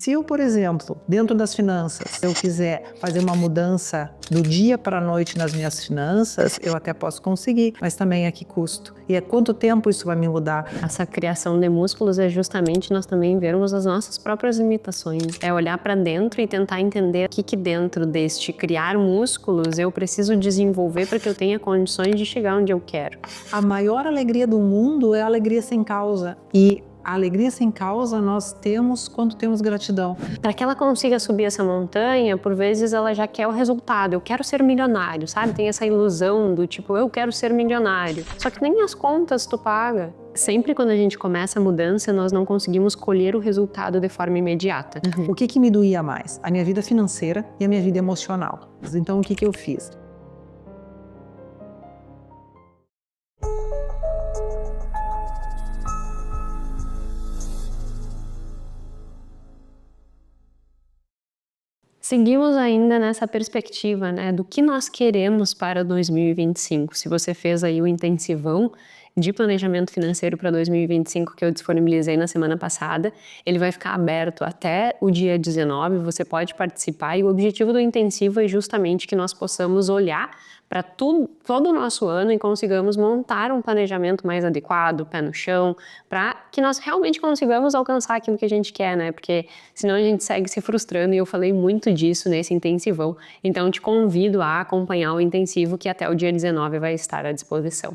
Se eu, por exemplo, dentro das finanças, eu quiser fazer uma mudança do dia para a noite nas minhas finanças, eu até posso conseguir, mas também a que custo? E quanto tempo isso vai me mudar? Essa criação de músculos é justamente nós também vermos as nossas próprias limitações. É olhar para dentro e tentar entender o que dentro deste criar músculos eu preciso desenvolver para que eu tenha condições de chegar onde eu quero. A maior alegria do mundo é a alegria sem causa. E a alegria sem causa nós temos quando temos gratidão. Para que ela consiga subir essa montanha, por vezes ela já quer o resultado. Eu quero ser milionário, sabe? Tem essa ilusão do tipo, eu quero ser milionário. Só que nem as contas tu paga. Sempre quando a gente começa a mudança, nós não conseguimos colher o resultado de forma imediata. O que me doía mais? A minha vida financeira e a minha vida emocional. Então o que eu fiz? Seguimos ainda nessa perspectiva, né, do que nós queremos para 2025. Se você fez aí o intensivão de planejamento financeiro para 2025 que eu disponibilizei na semana passada, ele vai ficar aberto até o dia 19, você pode participar e o objetivo do intensivo é justamente que nós possamos olhar para todo o nosso ano e consigamos montar um planejamento mais adequado, pé no chão, para que nós realmente consigamos alcançar aquilo que a gente quer, né? Porque senão a gente segue se frustrando e eu falei muito disso nesse intensivão. Então te convido a acompanhar o intensivo que até o dia 19 vai estar à disposição.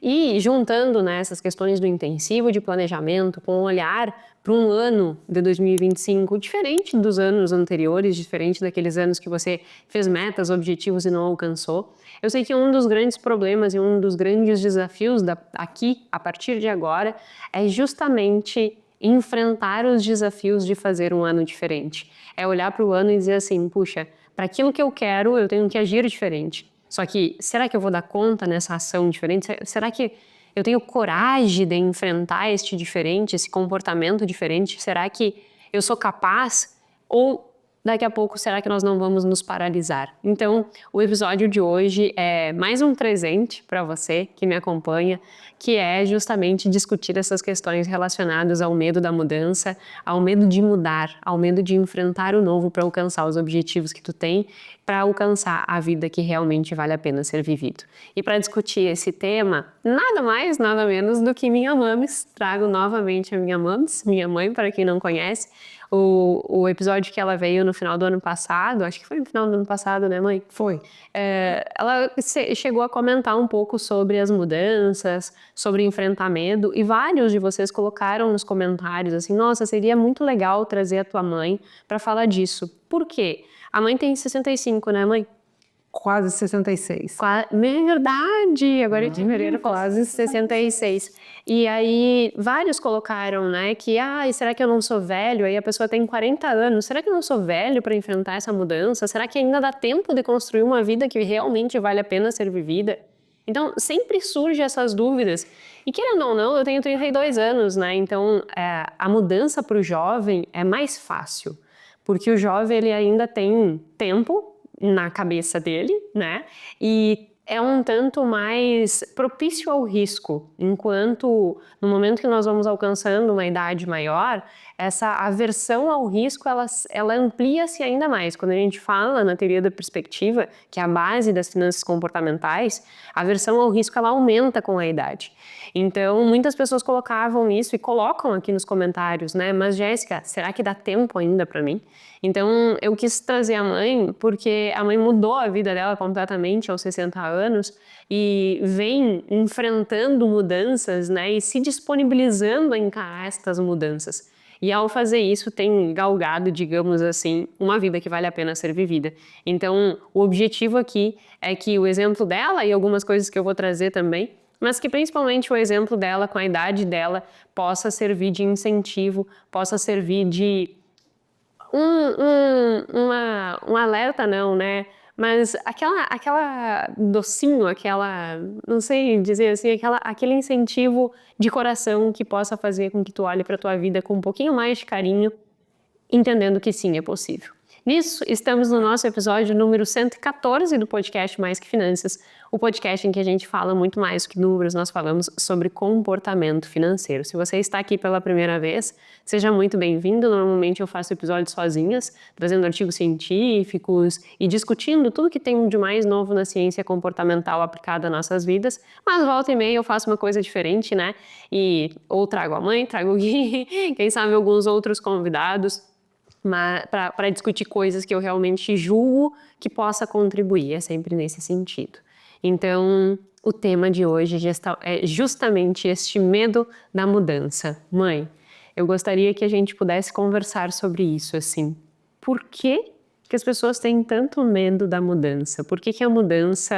E juntando, né, essas questões do intensivo de planejamento com um olhar para um ano de 2025 diferente dos anos anteriores, diferente daqueles anos que você fez metas, objetivos e não alcançou. Eu sei que um dos grandes problemas e um dos grandes desafios aqui, a partir de agora, é justamente enfrentar os desafios de fazer um ano diferente. É olhar para o ano e dizer assim, puxa, para aquilo que eu quero, eu tenho que agir diferente. Só que, será que eu vou dar conta nessa ação diferente? Será que eu tenho coragem de enfrentar este diferente, esse comportamento diferente? Será que eu sou capaz? Ou daqui a pouco, será que nós não vamos nos paralisar? Então, o episódio de hoje é mais um presente para você que me acompanha, que é justamente discutir essas questões relacionadas ao medo da mudança, ao medo de mudar, ao medo de enfrentar o novo para alcançar os objetivos que tu tem, para alcançar a vida que realmente vale a pena ser vivido. E para discutir esse tema, nada mais, nada menos do que minha mames. Trago novamente a minha mames, minha mãe, para quem não conhece. O episódio que ela veio no final do ano passado, acho que foi no final do ano passado, né, mãe? Foi. Ela chegou a comentar um pouco sobre as mudanças, sobre enfrentar medo, e vários de vocês colocaram nos comentários assim, nossa, seria muito legal trazer a tua mãe para falar disso. Por quê? A mãe tem 65, né, mãe? Quase 66. Verdade! Agora em fevereiro, quase 66. E aí, vários colocaram, né, que, será que eu não sou velho? Aí a pessoa tem 40 anos, será que eu não sou velho para enfrentar essa mudança? Será que ainda dá tempo de construir uma vida que realmente vale a pena ser vivida? Então, sempre surgem essas dúvidas. E querendo ou não, eu tenho 32 anos, né, então a mudança para o jovem é mais fácil. Porque o jovem, ele ainda tem tempo na cabeça dele, né? E é um tanto mais propício ao risco, enquanto no momento que nós vamos alcançando uma idade maior, essa aversão ao risco, ela amplia-se ainda mais. Quando a gente fala na teoria da perspectiva, que é a base das finanças comportamentais, a aversão ao risco, ela aumenta com a idade. Então, muitas pessoas colocavam isso e colocam aqui nos comentários, né? Mas, Jéssica, será que dá tempo ainda para mim? Então, eu quis trazer a mãe porque a mãe mudou a vida dela completamente aos 60 anos e vem enfrentando mudanças, né? E se disponibilizando a encarar estas mudanças. E ao fazer isso tem galgado, digamos assim, uma vida que vale a pena ser vivida. Então, o objetivo aqui é que o exemplo dela e algumas coisas que eu vou trazer também, mas que principalmente o exemplo dela com a idade dela possa servir de incentivo, possa servir de um alerta não, né? Mas aquela docinho, não sei dizer assim, aquele incentivo de coração que possa fazer com que tu olhe para tua vida com um pouquinho mais de carinho, entendendo que sim, é possível. Nisso, estamos no nosso episódio número 114 do podcast Mais que Finanças, o podcast em que a gente fala muito mais do que números, nós falamos sobre comportamento financeiro. Se você está aqui pela primeira vez, seja muito bem-vindo. Normalmente eu faço episódios sozinhas, trazendo artigos científicos e discutindo tudo que tem de mais novo na ciência comportamental aplicada às nossas vidas, mas volta e meia eu faço uma coisa diferente, né? Ou trago a mãe, trago o Gui, quem sabe alguns outros convidados, para discutir coisas que eu realmente julgo que possa contribuir, é sempre nesse sentido. Então, o tema de hoje é justamente este medo da mudança. Mãe, eu gostaria que a gente pudesse conversar sobre isso, assim. Por que as pessoas têm tanto medo da mudança? Por que a mudança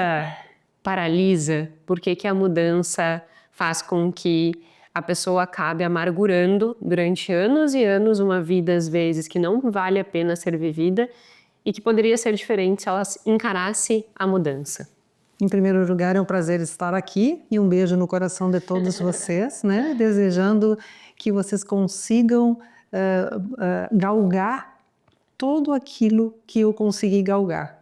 paralisa? Por que a mudança faz com que a pessoa acabe amargurando durante anos e anos uma vida, às vezes, que não vale a pena ser vivida e que poderia ser diferente se ela encarasse a mudança? Em primeiro lugar, é um prazer estar aqui e um beijo no coração de todos vocês, né? Desejando que vocês consigam galgar tudo aquilo que eu consegui galgar.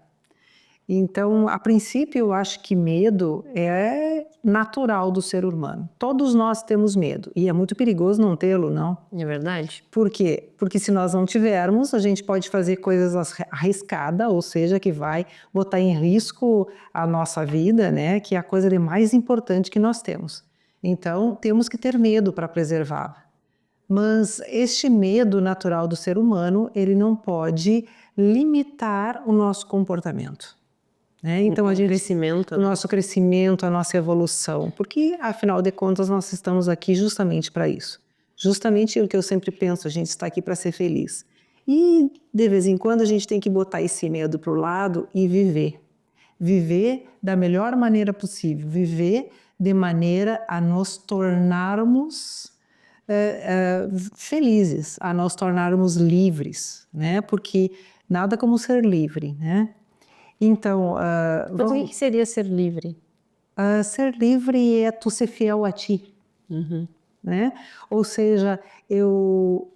Então, a princípio, eu acho que medo é natural do ser humano. Todos nós temos medo e é muito perigoso não tê-lo, não? É verdade? Por quê? Porque se nós não tivermos, a gente pode fazer coisas arriscadas, ou seja, que vai botar em risco a nossa vida, né? Que é a coisa de mais importante que nós temos. Então, temos que ter medo para preservá-la. Mas este medo natural do ser humano, ele não pode limitar o nosso comportamento. Então, o nosso crescimento, a nossa evolução, porque afinal de contas nós estamos aqui justamente para isso. Justamente o que eu sempre penso, a gente está aqui para ser feliz. E de vez em quando a gente tem que botar esse medo para o lado e viver. Viver da melhor maneira possível, viver de maneira a nos tornarmos felizes, a nos tornarmos livres, né? Porque nada como ser livre, né? Então, mas o que seria ser livre? Ser livre é tu ser fiel a ti, né? Ou seja, eu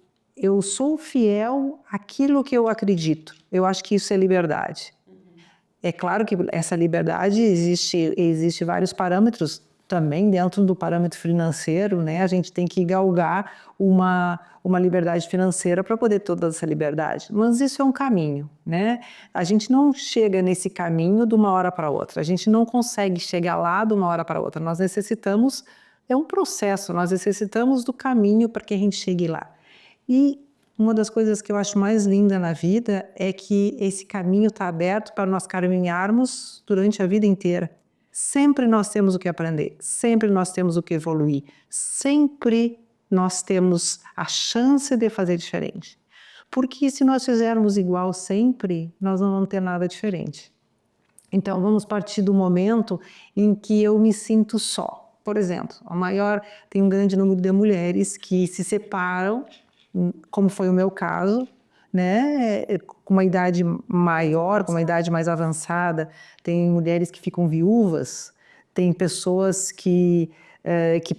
sou fiel àquilo que eu acredito. Eu acho que isso é liberdade. É claro que essa liberdade existe vários parâmetros também dentro do parâmetro financeiro, né? A gente tem que galgar uma liberdade financeira para poder ter toda essa liberdade. Mas isso é um caminho, né? A gente não chega nesse caminho de uma hora para outra. A gente não consegue chegar lá de uma hora para outra. Nós necessitamos, é um processo, nós necessitamos do caminho para que a gente chegue lá. E uma das coisas que eu acho mais linda na vida é que esse caminho está aberto para nós caminharmos durante a vida inteira. Sempre nós temos o que aprender, sempre nós temos o que evoluir, sempre nós temos a chance de fazer diferente. Porque se nós fizermos igual sempre, nós não vamos ter nada diferente. Então vamos partir do momento em que eu me sinto só. Por exemplo, tem um grande número de mulheres que se separam, como foi o meu caso, né? Com uma idade maior, com uma idade mais avançada, tem mulheres que ficam viúvas, tem pessoas que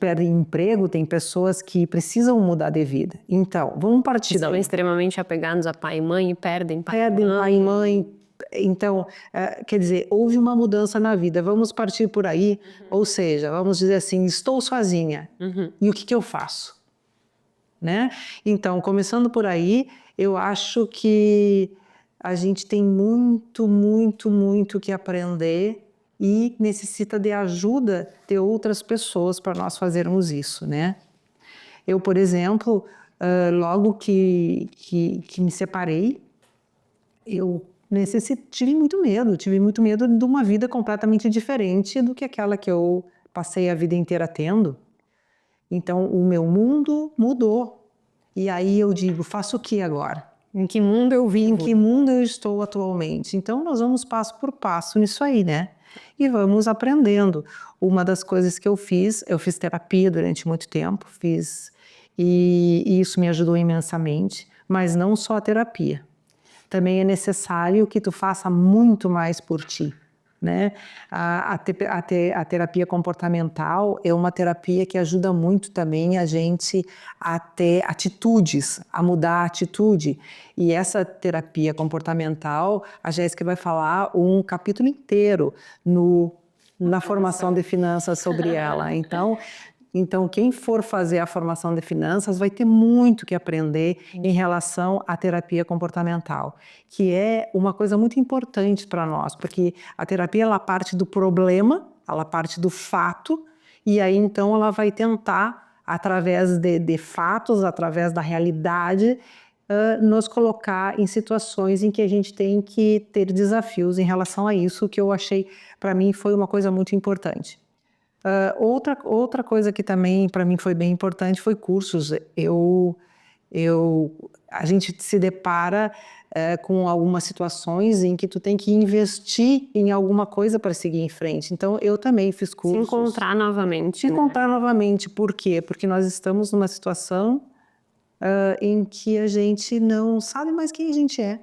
perdem emprego, tem pessoas que precisam mudar de vida. Então, vamos partir São extremamente apegados a pai e mãe e perdem pai e mãe. Então, quer dizer, houve uma mudança na vida, vamos partir por aí, ou seja, vamos dizer assim, estou sozinha, e o que eu faço? Né? Então, começando por aí, eu acho que a gente tem muito, muito, muito que aprender e necessita de ajuda de outras pessoas para nós fazermos isso, né? Eu, por exemplo, logo que me separei, eu tive muito medo de uma vida completamente diferente do que aquela que eu passei a vida inteira tendo. Então, o meu mundo mudou. E aí eu digo, faço o que agora? Em que mundo eu vim? Em que mundo eu estou atualmente? Então, nós vamos passo por passo nisso aí, né? E vamos aprendendo. Uma das coisas que eu fiz terapia durante muito tempo, e isso me ajudou imensamente, mas não só a terapia. Também é necessário que tu faça muito mais por ti, né? A terapia comportamental é uma terapia que ajuda muito também a gente a ter atitudes, a mudar a atitude. E essa terapia comportamental, a Jéssica vai falar um capítulo inteiro na formação de finanças sobre ela. Então, quem for fazer a formação de finanças vai ter muito que aprender em relação à terapia comportamental, que é uma coisa muito importante para nós, porque a terapia ela parte do problema, ela parte do fato, e aí então ela vai tentar, através de fatos, através da realidade, nos colocar em situações em que a gente tem que ter desafios em relação a isso, que eu achei, para mim, foi uma coisa muito importante. Outra coisa que também para mim foi bem importante foi cursos. A gente se depara com algumas situações em que tu tem que investir em alguma coisa para seguir em frente. Então, eu também fiz cursos. Se encontrar novamente. Se encontrar novamente. Por quê? Porque nós estamos numa situação em que a gente não sabe mais quem a gente é.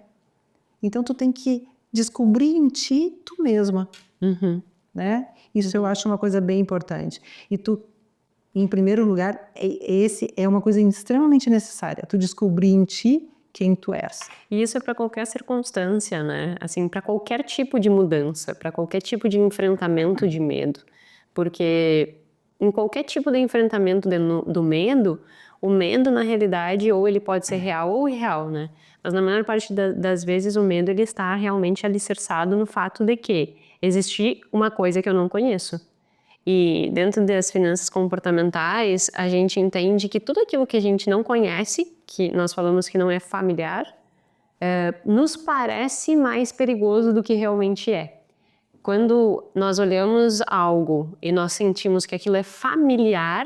Então, tu tem que descobrir em ti tu mesma. Né? Isso eu acho uma coisa bem importante. E tu, em primeiro lugar, esse é uma coisa extremamente necessária. Tu descobrir em ti quem tu és. E isso é para qualquer circunstância, né? Assim, para qualquer tipo de mudança, para qualquer tipo de enfrentamento de medo. Porque em qualquer tipo de enfrentamento do medo, o medo, na realidade, ou ele pode ser real ou irreal, né? Mas na maior parte das vezes o medo ele está realmente alicerçado no fato de que existe uma coisa que eu não conheço. E dentro das finanças comportamentais, a gente entende que tudo aquilo que a gente não conhece, que nós falamos que não é familiar, nos parece mais perigoso do que realmente é. Quando nós olhamos algo e nós sentimos que aquilo é familiar,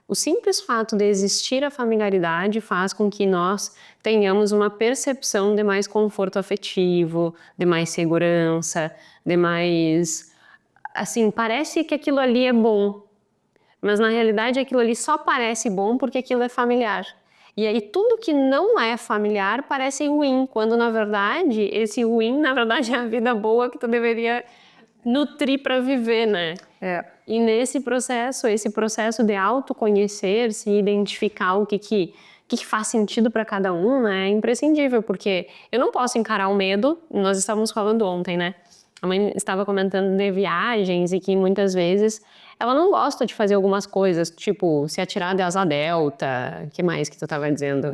o simples fato de existir a familiaridade faz com que nós tenhamos uma percepção de mais conforto afetivo, de mais segurança, de mais... Assim, parece que aquilo ali é bom, mas na realidade aquilo ali só parece bom porque aquilo é familiar. E aí tudo que não é familiar parece ruim, quando na verdade esse ruim, na verdade é a vida boa que tu deveria nutrir para viver, né? E nesse processo, esse processo de autoconhecer, se identificar o que faz sentido para cada um, né, é imprescindível, porque eu não posso encarar o medo, nós estávamos falando ontem, né? A mãe estava comentando de viagens e que muitas vezes ela não gosta de fazer algumas coisas, tipo se atirar de asa delta, o que mais que tu estava dizendo?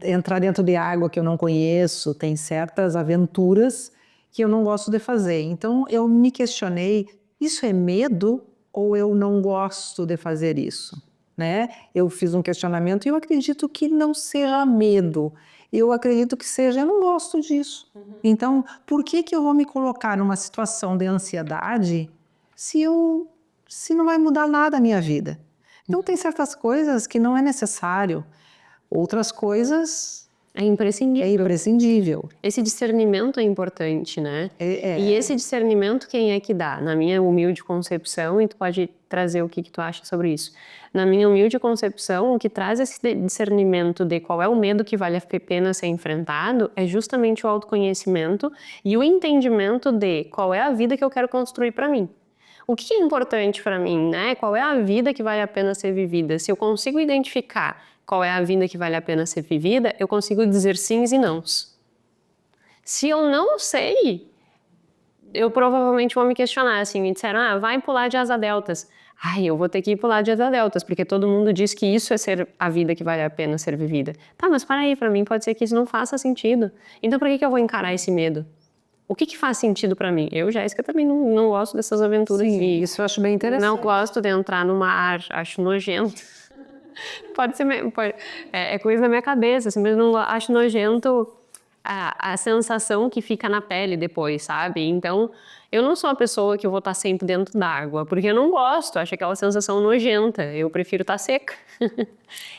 Entrar dentro de água que eu não conheço, tem certas aventuras que eu não gosto de fazer. Então eu me questionei, isso é medo ou eu não gosto de fazer isso? Né? Eu fiz um questionamento e eu acredito que não seja medo. Eu acredito que seja, eu não gosto disso. Então, por que eu vou me colocar numa situação de ansiedade se não vai mudar nada a minha vida? Então, tem certas coisas que não é necessário. Outras coisas... É imprescindível. É imprescindível. Esse discernimento é importante, né? E esse discernimento quem é que dá? Na minha humilde concepção, e tu pode trazer o que tu acha sobre isso. Na minha humilde concepção, o que traz esse discernimento de qual é o medo que vale a pena ser enfrentado é justamente o autoconhecimento e o entendimento de qual é a vida que eu quero construir para mim. O que é importante para mim, né? Qual é a vida que vale a pena ser vivida? Se eu consigo identificar qual é a vida que vale a pena ser vivida, eu consigo dizer sims e nãos. Se eu não sei, eu provavelmente vou me questionar, assim, me disseram, vai pular de asa deltas. Eu vou ter que ir pular de asa deltas, porque todo mundo diz que isso é ser a vida que vale a pena ser vivida. Tá, mas para aí, para mim pode ser que isso não faça sentido. Então por que eu vou encarar esse medo? O que faz sentido para mim? Eu, Jéssica, também não gosto dessas aventuras. Sim, isso eu acho bem interessante. Não gosto de entrar no mar, acho nojento. Pode ser, é coisa da minha cabeça, assim, mas não acho nojento a sensação que fica na pele depois, sabe? Então, eu não sou a pessoa que eu vou estar sempre dentro d'água, porque eu não gosto, acho aquela sensação nojenta, eu prefiro estar seca.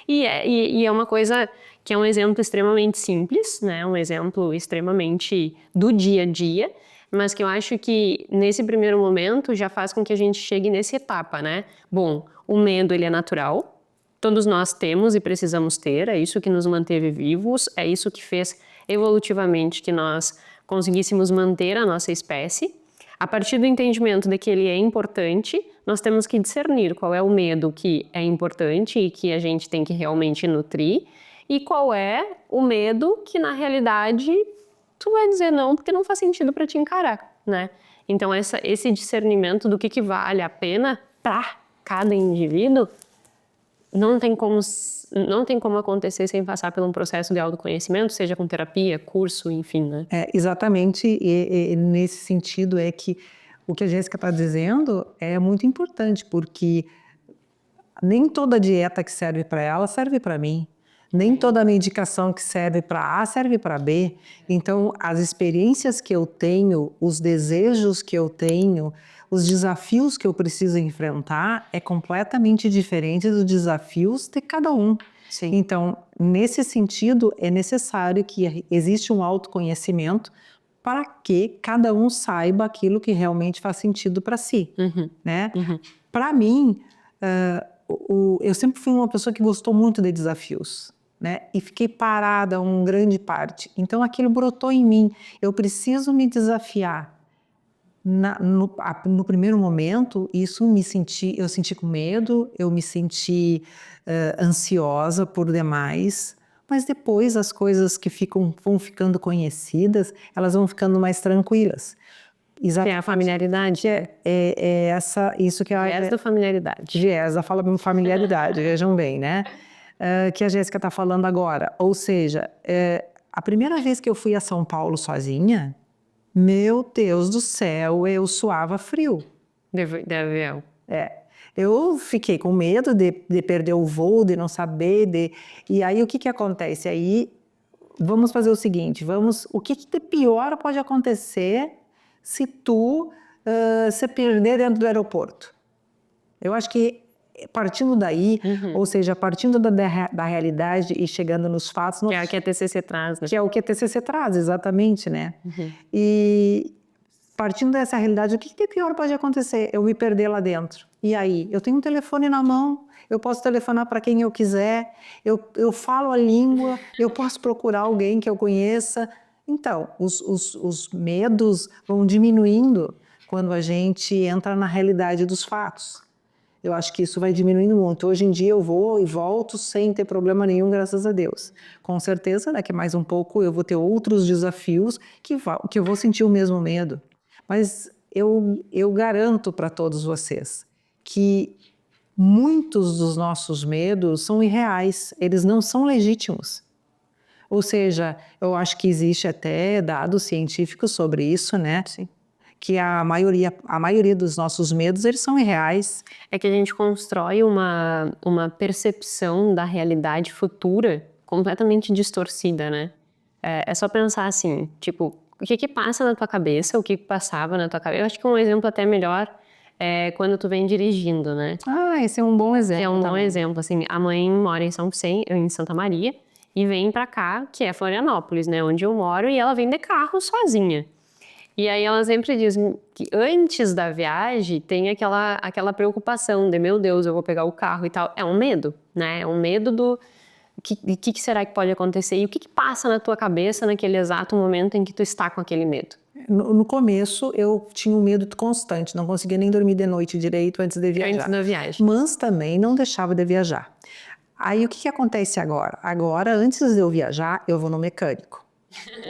E é uma coisa que é um exemplo extremamente simples, né? Um exemplo extremamente do dia a dia, mas que eu acho que nesse primeiro momento já faz com que a gente chegue nessa etapa, né? Bom, o medo ele é natural, todos nós temos e precisamos ter, é isso que nos manteve vivos, é isso que fez evolutivamente que nós conseguíssemos manter a nossa espécie. A partir do entendimento de que ele é importante, nós temos que discernir qual é o medo que é importante e que a gente tem que realmente nutrir e qual é o medo que, na realidade, tu vai dizer não porque não faz sentido para te encarar, né? Então, esse discernimento do que vale a pena para cada indivíduo não tem como acontecer sem passar por um processo de autoconhecimento, seja com terapia, curso, enfim, né? Exatamente, e nesse sentido é que o que a Jéssica está dizendo é muito importante, porque nem toda dieta que serve para ela serve para mim. Nem toda medicação que serve para A serve para B. Então, as experiências que eu tenho, os desejos que eu tenho, os desafios que eu preciso enfrentar é completamente diferente dos desafios de cada um. Sim. Então, nesse sentido, é necessário que exista um autoconhecimento para que cada um saiba aquilo que realmente faz sentido para si. Né? Para mim, eu sempre fui uma pessoa que gostou muito de desafios. Né? E fiquei parada uma grande parte. Então, aquilo brotou em mim. Eu preciso me desafiar. No primeiro momento, eu senti com medo, eu me senti ansiosa por demais, mas depois as coisas que vão ficando conhecidas, elas vão ficando mais tranquilas. Exatamente. É a familiaridade. Isso que é viés da familiaridade. Viés da familiaridade, vejam bem, né? Que a Jéssica está falando agora. Ou seja, a primeira vez que eu fui a São Paulo sozinha, meu Deus do céu, eu suava frio. De avião. Eu fiquei com medo de perder o voo, de não saber. E aí, o que acontece? Aí, vamos fazer o seguinte, o que de pior pode acontecer se tu se perder dentro do aeroporto? Eu acho que partindo daí, ou seja, partindo da realidade e chegando nos fatos... Que é o que a TCC traz, né? Que é o que a TCC traz, exatamente, né? E partindo dessa realidade, o que de pior pode acontecer? Eu me perder lá dentro. E aí? Eu tenho um telefone na mão, eu posso telefonar para quem eu quiser, eu falo a língua, eu posso procurar alguém que eu conheça. Então, os medos vão diminuindo quando a gente entra na realidade dos fatos. Eu acho que isso vai diminuindo muito. Hoje em dia eu vou e volto sem ter problema nenhum, graças a Deus. Com certeza, daqui a mais um pouco eu vou ter outros desafios que eu vou sentir o mesmo medo. Mas eu garanto para todos vocês que muitos dos nossos medos são irreais, eles não são legítimos. Ou seja, eu acho que existe até dados científicos sobre isso, né? Sim. Que a maioria dos nossos medos, eles são irreais. É que a gente constrói uma percepção da realidade futura completamente distorcida, né? É só pensar assim, tipo, o que passa na tua cabeça, o que passava na tua cabeça. Eu acho que um exemplo até melhor é quando tu vem dirigindo, né? Esse é um bom exemplo. É um bom exemplo, assim, a mãe mora em Santa Maria e vem pra cá, que é Florianópolis, né? Onde eu moro, e ela vem de carro sozinha. E aí ela sempre diz que antes da viagem tem aquela preocupação de, meu Deus, eu vou pegar o carro e tal. É um medo, né? É um medo do que será que pode acontecer e o que passa na tua cabeça naquele exato momento em que tu está com aquele medo. No começo eu tinha um medo constante, não conseguia nem dormir de noite direito antes de viajar. Antes da viagem. Mas também não deixava de viajar. Aí o que acontece agora? Agora, antes de eu viajar, eu vou no mecânico.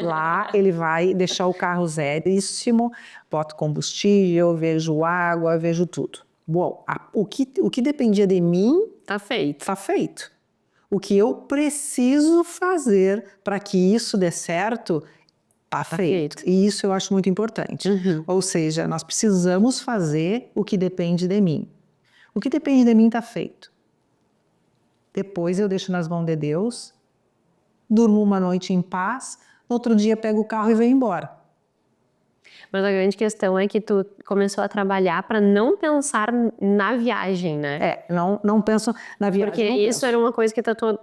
Lá ele vai deixar o carro zeríssimo, boto combustível, vejo água, vejo tudo. Bom, o que dependia de mim... Tá feito. Tá feito. O que eu preciso fazer para que isso dê certo, tá feito. E isso eu acho muito importante. Ou seja, nós precisamos fazer o que depende de mim. O que depende de mim tá feito. Depois eu deixo nas mãos de Deus, durmo uma noite em paz, no outro dia pego o carro e venho embora. Mas a grande questão é que tu começou a trabalhar para não pensar na viagem, né? Não penso na viagem. Porque isso era uma coisa que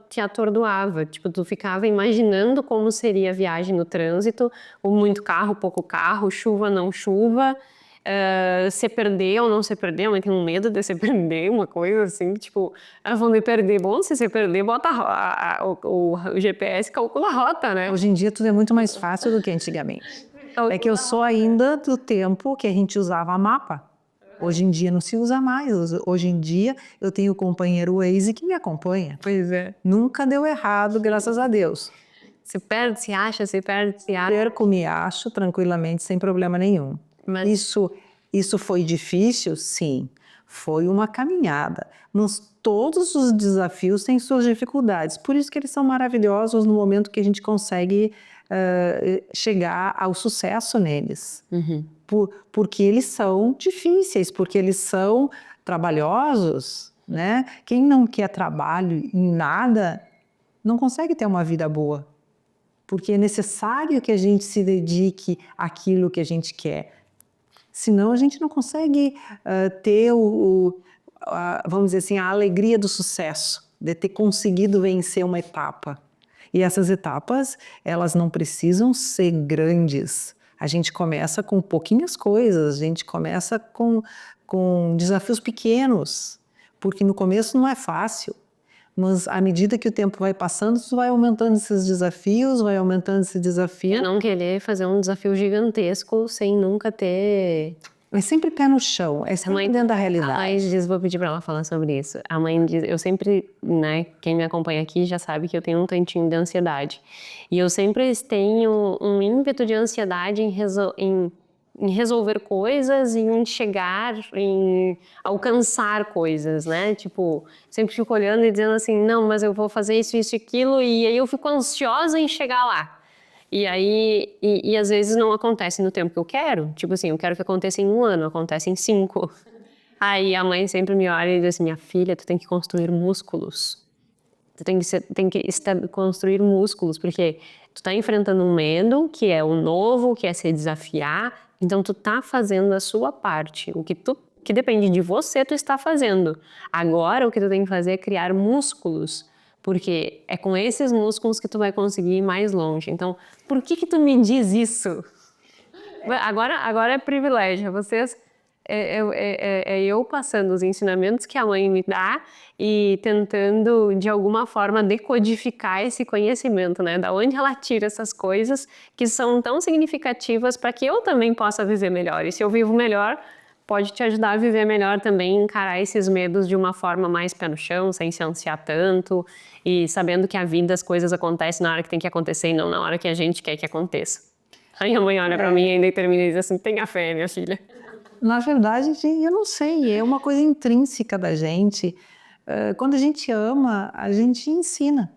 te atordoava. Tipo, tu ficava imaginando como seria a viagem no trânsito, ou muito carro, pouco carro, chuva, não chuva, se perder ou não se perder, mas tem um medo de se perder, uma coisa assim, tipo, vão me perder. Bom, se você perder, bota o GPS, calcula a rota, né? Hoje em dia tudo é muito mais fácil do que antigamente. É que eu sou ainda do tempo que a gente usava mapa. Hoje em dia não se usa mais. Hoje em dia eu tenho o companheiro Waze que me acompanha. Pois é. Nunca deu errado, graças a Deus. Se perde, se acha, se perde, se acha. Perco, me acho tranquilamente, sem problema nenhum. Mas- Isso foi difícil? Sim. Foi uma caminhada. Mas todos os desafios têm suas dificuldades. Por isso que eles são maravilhosos no momento que a gente consegue chegar ao sucesso neles. Porque eles são difíceis, porque eles são trabalhosos, né? Quem não quer trabalho em nada não consegue ter uma vida boa. Porque é necessário que a gente se dedique àquilo que a gente quer. Senão a gente não consegue ter vamos dizer assim, a alegria do sucesso, de ter conseguido vencer uma etapa. E essas etapas, elas não precisam ser grandes. A gente começa com pouquinhas coisas, a gente começa com desafios pequenos, porque no começo não é fácil. Mas à medida que o tempo vai passando, tu vai aumentando esses desafios, vai aumentando esse desafio. É não querer fazer um desafio gigantesco sem nunca ter... É sempre pé no chão, é sempre dentro da realidade. A mãe diz, vou pedir para ela falar sobre isso. A mãe diz, eu sempre, né, quem me acompanha aqui já sabe que eu tenho um tantinho de ansiedade. E eu sempre tenho um ímpeto de ansiedade em resolver coisas, em chegar, em alcançar coisas, né? Tipo, sempre fico olhando e dizendo assim, não, mas eu vou fazer isso, isso e aquilo, e aí eu fico ansiosa em chegar lá. E aí, e às vezes não acontece no tempo que eu quero. Tipo assim, eu quero que aconteça em 1 ano, acontece em 5. Aí a mãe sempre me olha e diz assim, minha filha, tu tem que construir músculos. Tu tem que construir músculos, porque tu tá enfrentando um medo, que é o novo, que é se desafiar. Então tu tá fazendo a sua parte. O que depende de você, tu está fazendo. Agora o que tu tem que fazer é criar músculos. Porque é com esses músculos que tu vai conseguir ir mais longe. Então, por que tu me diz isso? Agora é privilégio. Vocês, eu passando os ensinamentos que a mãe me dá e tentando, de alguma forma, decodificar esse conhecimento, né? Da onde ela tira essas coisas que são tão significativas para que eu também possa viver melhor. E se eu vivo melhor, pode te ajudar a viver melhor também, encarar esses medos de uma forma mais pé no chão, sem se ansiar tanto e sabendo que a vida, as coisas acontecem na hora que tem que acontecer e não na hora que a gente quer que aconteça. Aí a mãe olha pra mim ainda e termina e diz assim, tenha fé, minha filha. Na verdade, eu não sei, é uma coisa intrínseca da gente. Quando a gente ama, a gente ensina.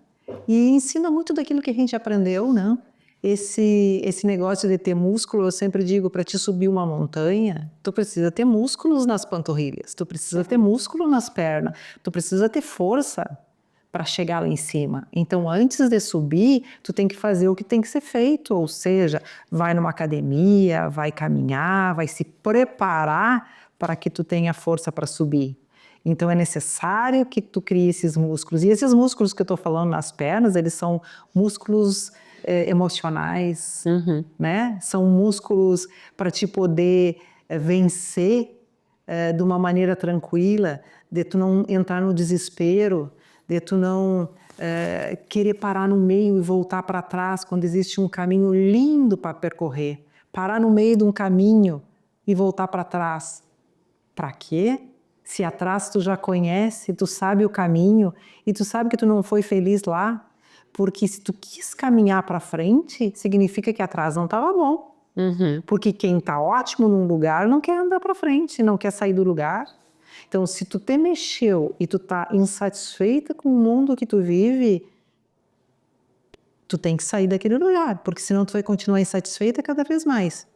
E ensina muito daquilo que a gente aprendeu, né? Esse negócio de ter músculo, eu sempre digo, para te subir uma montanha, tu precisa ter músculos nas panturrilhas, tu precisa ter músculo nas pernas, tu precisa ter força para chegar lá em cima. Então, antes de subir, tu tem que fazer o que tem que ser feito, ou seja, vai numa academia, vai caminhar, vai se preparar para que tu tenha força para subir. Então, é necessário que tu crie esses músculos. E esses músculos que eu estou falando nas pernas, eles são músculos emocionais, né? São músculos para te poder vencer de uma maneira tranquila, de tu não entrar no desespero, de tu não querer parar no meio e voltar para trás quando existe um caminho lindo para percorrer. Parar no meio de um caminho e voltar para trás. Para quê? Se atrás tu já conhece, tu sabe o caminho e tu sabe que tu não foi feliz lá, porque se tu quis caminhar para frente, significa que atrás não estava bom. Porque quem está ótimo num lugar não quer andar para frente, não quer sair do lugar. Então, se tu te mexeu e tu tá insatisfeita com o mundo que tu vive, tu tem que sair daquele lugar, porque senão tu vai continuar insatisfeita cada vez mais.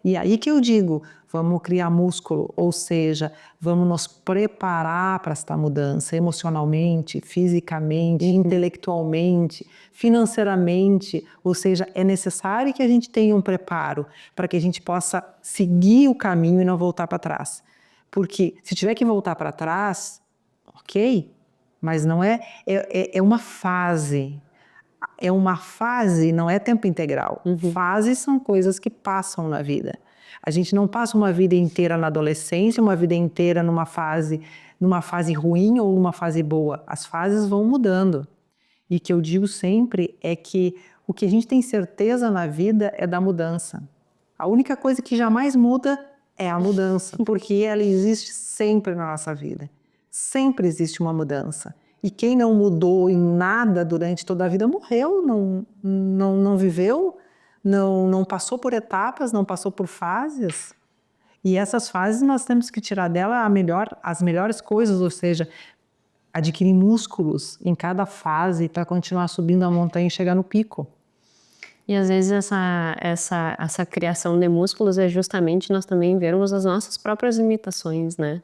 E aí que eu digo, vamos criar músculo, ou seja, vamos nos preparar para esta mudança emocionalmente, fisicamente, intelectualmente, financeiramente, ou seja, é necessário que a gente tenha um preparo para que a gente possa seguir o caminho e não voltar para trás. Porque se tiver que voltar para trás, ok, mas não é uma fase. É uma fase, não é tempo integral. Fases são coisas que passam na vida. A gente não passa uma vida inteira na adolescência, uma vida inteira numa fase ruim ou numa fase boa. As fases vão mudando. E o que eu digo sempre é que o que a gente tem certeza na vida é da mudança. A única coisa que jamais muda é a mudança, porque ela existe sempre na nossa vida. Sempre existe uma mudança. E quem não mudou em nada durante toda a vida morreu, não viveu, não passou por etapas, não passou por fases. E essas fases nós temos que tirar dela as melhores coisas, ou seja, adquirir músculos em cada fase para continuar subindo a montanha e chegar no pico. E às vezes essa criação de músculos é justamente nós também vermos as nossas próprias limitações, né?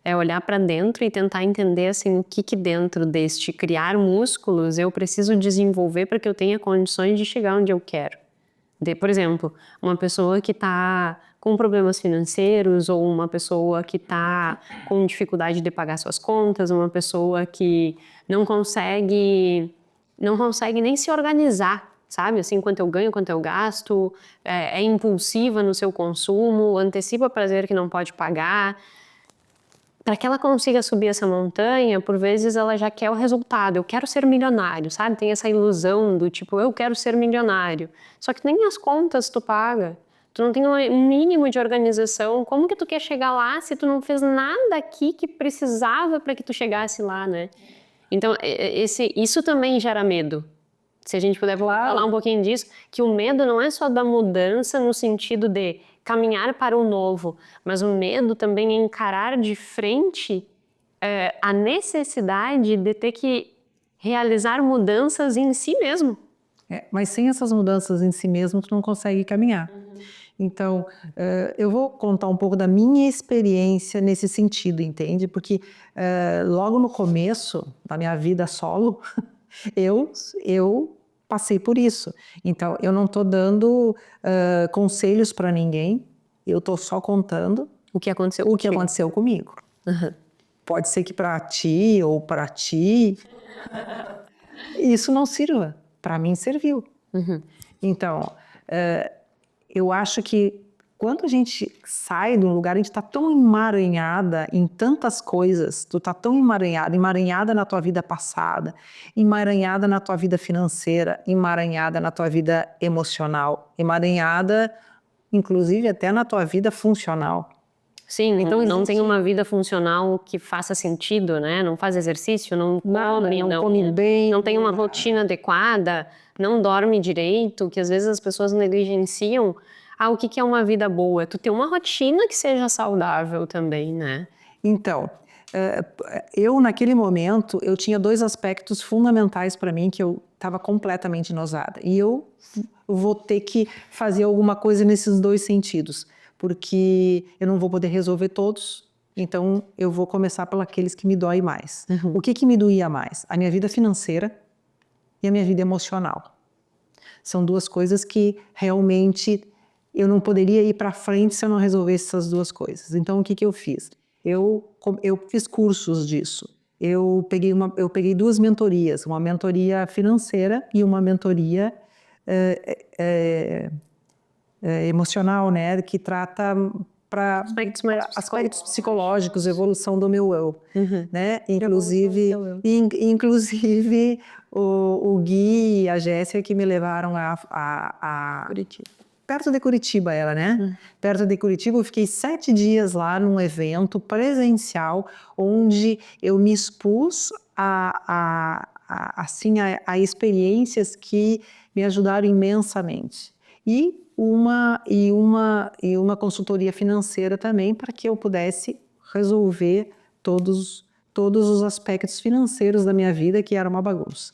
É olhar para dentro e tentar entender assim, o que dentro deste criar músculos eu preciso desenvolver para que eu tenha condições de chegar onde eu quero. Por exemplo, uma pessoa que está com problemas financeiros ou uma pessoa que está com dificuldade de pagar suas contas, uma pessoa que não consegue nem se organizar, sabe? Assim, quanto eu ganho, quanto eu gasto, é impulsiva no seu consumo, antecipa prazer que não pode pagar. Para que ela consiga subir essa montanha, por vezes ela já quer o resultado. Eu quero ser milionário, sabe? Tem essa ilusão do tipo, eu quero ser milionário. Só que nem as contas tu paga. Tu não tem um mínimo de organização. Como que tu quer chegar lá se tu não fez nada aqui que precisava para que tu chegasse lá, né? Então, isso também gera medo. Se a gente puder falar um pouquinho disso, que o medo não é só da mudança no sentido de caminhar para o novo, mas o medo também é encarar de frente a necessidade de ter que realizar mudanças em si mesmo. Mas sem essas mudanças em si mesmo, tu não consegue caminhar. Então, eu vou contar um pouco da minha experiência nesse sentido, entende? Porque logo no começo da minha vida solo, eu passei por isso. Então, eu não estou dando conselhos para ninguém, eu estou só contando o que aconteceu comigo. Uhum. Pode ser que para ti ou para ti isso não sirva. Para mim serviu. Uhum. Então, eu acho que quando a gente sai de um lugar, a gente está tão emaranhada em tantas coisas, tu está tão emaranhada na tua vida passada, emaranhada na tua vida financeira, emaranhada na tua vida emocional, emaranhada, inclusive, até na tua vida funcional. Sim, então não tem uma vida funcional que faça sentido, né? Não faz exercício, não come bem, não tem uma rotina adequada, não dorme direito, que às vezes as pessoas negligenciam. O que é uma vida boa? Tu ter uma rotina que seja saudável também, né? Então, eu naquele momento, eu tinha 2 aspectos fundamentais para mim que eu estava completamente nosada. E eu vou ter que fazer alguma coisa nesses 2 sentidos, porque eu não vou poder resolver todos, então eu vou começar pelos aqueles que me doem mais. Uhum. O que me doía mais? A minha vida financeira e a minha vida emocional. São 2 coisas que realmente eu não poderia ir para frente se eu não resolvesse essas 2 coisas. Então, o que eu fiz? Eu fiz cursos disso. Eu peguei 2 mentorias, uma mentoria financeira e uma mentoria emocional, né, que trata para aspectos psicológicos, evolução do meu eu, uhum. Né? Inclusive o Gui e a Jéssica que me levaram a Curitiba. Perto de Curitiba era, né? Perto de Curitiba, eu fiquei 7 dias lá num evento presencial onde eu me expus a experiências que me ajudaram imensamente. E uma consultoria financeira também para que eu pudesse resolver todos os aspectos financeiros da minha vida, que era uma bagunça.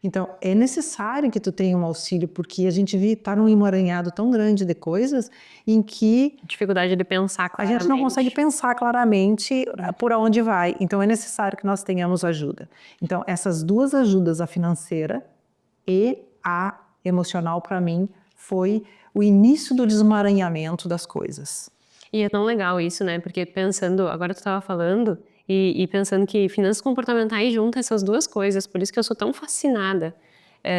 Então, é necessário que tu tenha um auxílio, porque a gente está num emaranhado tão grande de coisas em que... Dificuldade de pensar claramente. A gente não consegue pensar claramente por onde vai. Então, é necessário que nós tenhamos ajuda. Então, essas 2 ajudas, a financeira e a emocional, para mim, foi o início do desemaranhamento das coisas. E é tão legal isso, né? Porque pensando, agora tu estava falando... E pensando que finanças comportamentais juntam essas 2 coisas, por isso que eu sou tão fascinada.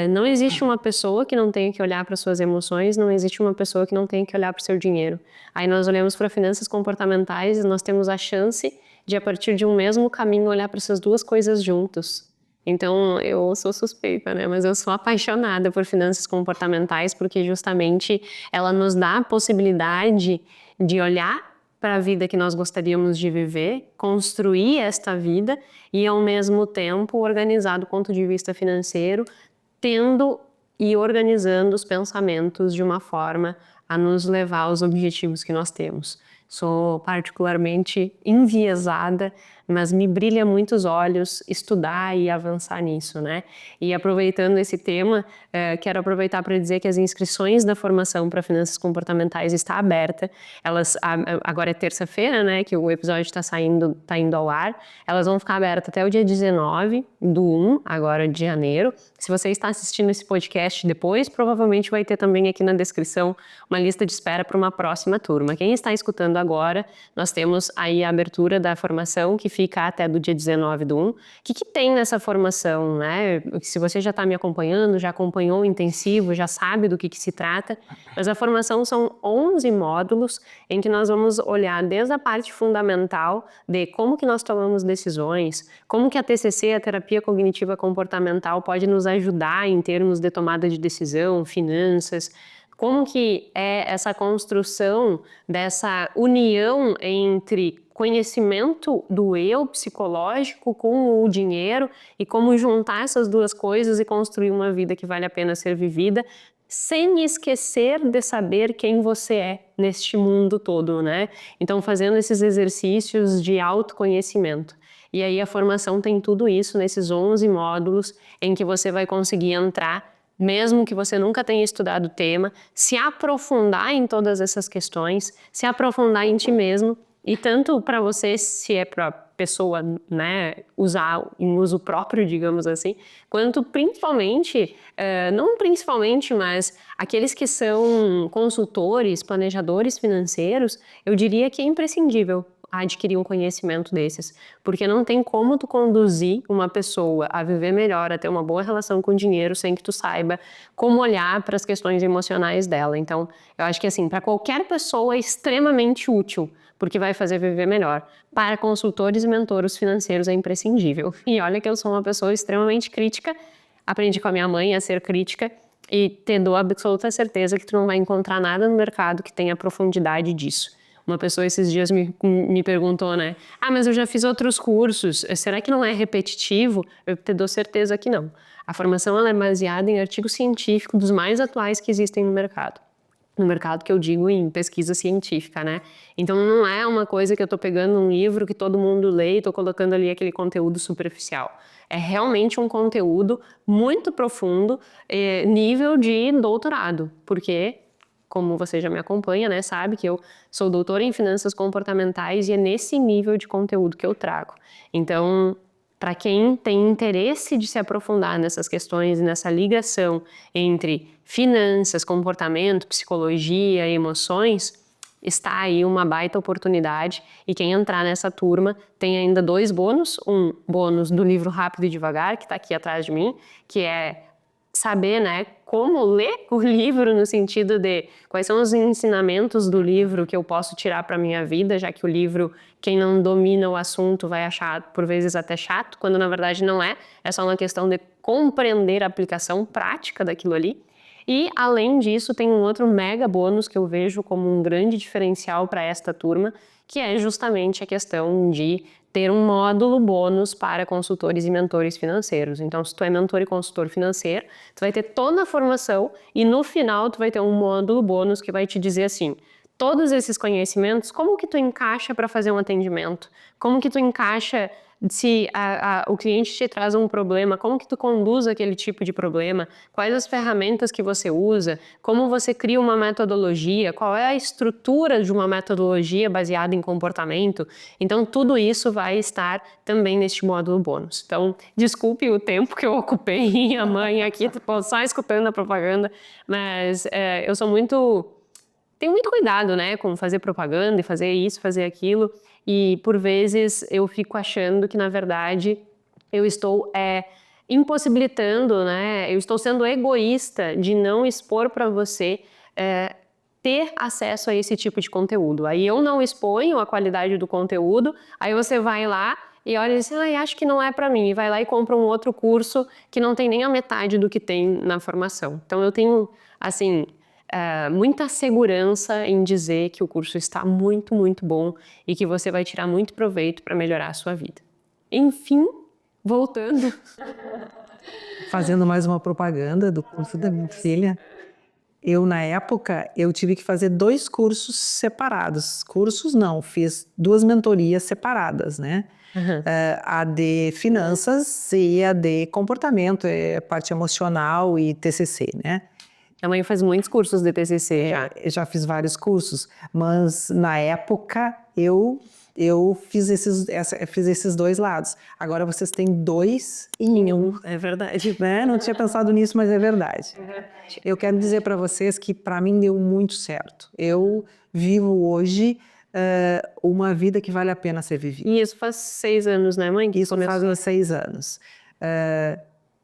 Não existe uma pessoa que não tenha que olhar para suas emoções, não existe uma pessoa que não tenha que olhar para o seu dinheiro. Aí nós olhamos para finanças comportamentais e nós temos a chance de, a partir de um mesmo caminho, olhar para essas 2 coisas juntos. Então, eu sou suspeita, né? Mas eu sou apaixonada por finanças comportamentais porque justamente ela nos dá a possibilidade de olhar para a vida que nós gostaríamos de viver, construir esta vida e, ao mesmo tempo, organizar do ponto de vista financeiro, tendo e organizando os pensamentos de uma forma a nos levar aos objetivos que nós temos. Sou particularmente enviesada, mas me brilha muito os olhos estudar e avançar nisso, né? E aproveitando esse tema, quero aproveitar para dizer que as inscrições da formação para finanças comportamentais está aberta. Agora é terça-feira, né, que o episódio está indo ao ar. Elas vão ficar abertas até o dia 19/1, agora de janeiro. Se você está assistindo esse podcast depois, provavelmente vai ter também aqui na descrição uma lista de espera para uma próxima turma. Quem está escutando agora, nós temos aí a abertura da formação que fica até do dia 19/1. O que tem nessa formação, né? Se você já está me acompanhando, já acompanhou o intensivo, já sabe do que se trata, mas a formação são 11 módulos em que nós vamos olhar desde a parte fundamental de como que nós tomamos decisões, como que a TCC, a terapia cognitiva comportamental, pode nos ajudar em termos de tomada de decisão, finanças, como que é essa construção dessa união entre conhecimento do eu psicológico com o dinheiro e como juntar essas duas coisas e construir uma vida que vale a pena ser vivida, sem esquecer de saber quem você é neste mundo todo, né? Então, fazendo esses exercícios de autoconhecimento. E aí a formação tem tudo isso nesses 11 módulos em que você vai conseguir entrar, mesmo que você nunca tenha estudado o tema, se aprofundar em todas essas questões, se aprofundar em ti mesmo, e tanto para você, se é para pessoa, né, usar em uso próprio, digamos assim, quanto principalmente, não principalmente, mas aqueles que são consultores, planejadores financeiros, eu diria que é imprescindível adquirir um conhecimento desses, porque não tem como tu conduzir uma pessoa a viver melhor, a ter uma boa relação com o dinheiro sem que tu saiba como olhar para as questões emocionais dela. Então, eu acho que assim, para qualquer pessoa é extremamente útil, porque vai fazer viver melhor. Para consultores e mentores financeiros é imprescindível. E olha que eu sou uma pessoa extremamente crítica, aprendi com a minha mãe a ser crítica e tendo absoluta certeza que tu não vai encontrar nada no mercado que tenha profundidade disso. Uma pessoa esses dias me perguntou, né? Mas eu já fiz outros cursos, será que não é repetitivo? Eu te dou certeza que não. A formação ela é baseada em artigos científicos dos mais atuais que existem no mercado. No mercado que eu digo em pesquisa científica, né? Então não é uma coisa que eu tô pegando um livro que todo mundo lê e tô colocando ali aquele conteúdo superficial. É realmente um conteúdo muito profundo, nível de doutorado, porque como você já me acompanha, né, sabe que eu sou doutora em finanças comportamentais e é nesse nível de conteúdo que eu trago. Então, para quem tem interesse de se aprofundar nessas questões e nessa ligação entre finanças, comportamento, psicologia e emoções, está aí uma baita oportunidade e quem entrar nessa turma tem ainda 2 bônus. Um bônus do livro Rápido e Devagar, que está aqui atrás de mim, que é saber, né, como ler o livro no sentido de quais são os ensinamentos do livro que eu posso tirar para minha vida, já que o livro, quem não domina o assunto vai achar por vezes até chato, quando na verdade não é, é só uma questão de compreender a aplicação prática daquilo ali. E além disso tem um outro mega bônus que eu vejo como um grande diferencial para esta turma, que é justamente a questão de ter um módulo bônus para consultores e mentores financeiros. Então, se tu é mentor e consultor financeiro, tu vai ter toda a formação e no final tu vai ter um módulo bônus que vai te dizer assim, todos esses conhecimentos, como que tu encaixa para fazer um atendimento? Como que tu encaixa se o cliente te traz um problema, como que tu conduz aquele tipo de problema, quais as ferramentas que você usa, como você cria uma metodologia, qual é a estrutura de uma metodologia baseada em comportamento. Então, tudo isso vai estar também neste módulo bônus. Então, desculpe o tempo que eu ocupei em a mãe aqui, só escutando a propaganda, mas eu sou tenho muito cuidado, né, com fazer propaganda e fazer isso, fazer aquilo, e por vezes eu fico achando que, na verdade, eu estou impossibilitando, né, eu estou sendo egoísta de não expor para você ter acesso a esse tipo de conteúdo. Aí eu não exponho a qualidade do conteúdo, aí você vai lá e olha e diz, acho que não é para mim, e vai lá e compra um outro curso que não tem nem a metade do que tem na formação. Então eu tenho, assim, muita segurança em dizer que o curso está muito, muito bom e que você vai tirar muito proveito para melhorar a sua vida. Enfim, voltando. Fazendo mais uma propaganda do curso da minha filha. Na época, eu tive que fazer 2 cursos separados. Cursos não, fiz 2 mentorias separadas, né? A de finanças e a de comportamento, parte emocional e TCC, né? A mãe faz muitos cursos de TCC já. Eu já fiz vários cursos, mas na época eu fiz esses 2 lados. Agora vocês têm 2 em 1. É verdade. Né? Não tinha pensado nisso, mas é verdade. Eu quero dizer para vocês que para mim deu muito certo. Eu vivo hoje uma vida que vale a pena ser vivida. E isso faz 6 anos, né, mãe? Isso faz 6 anos.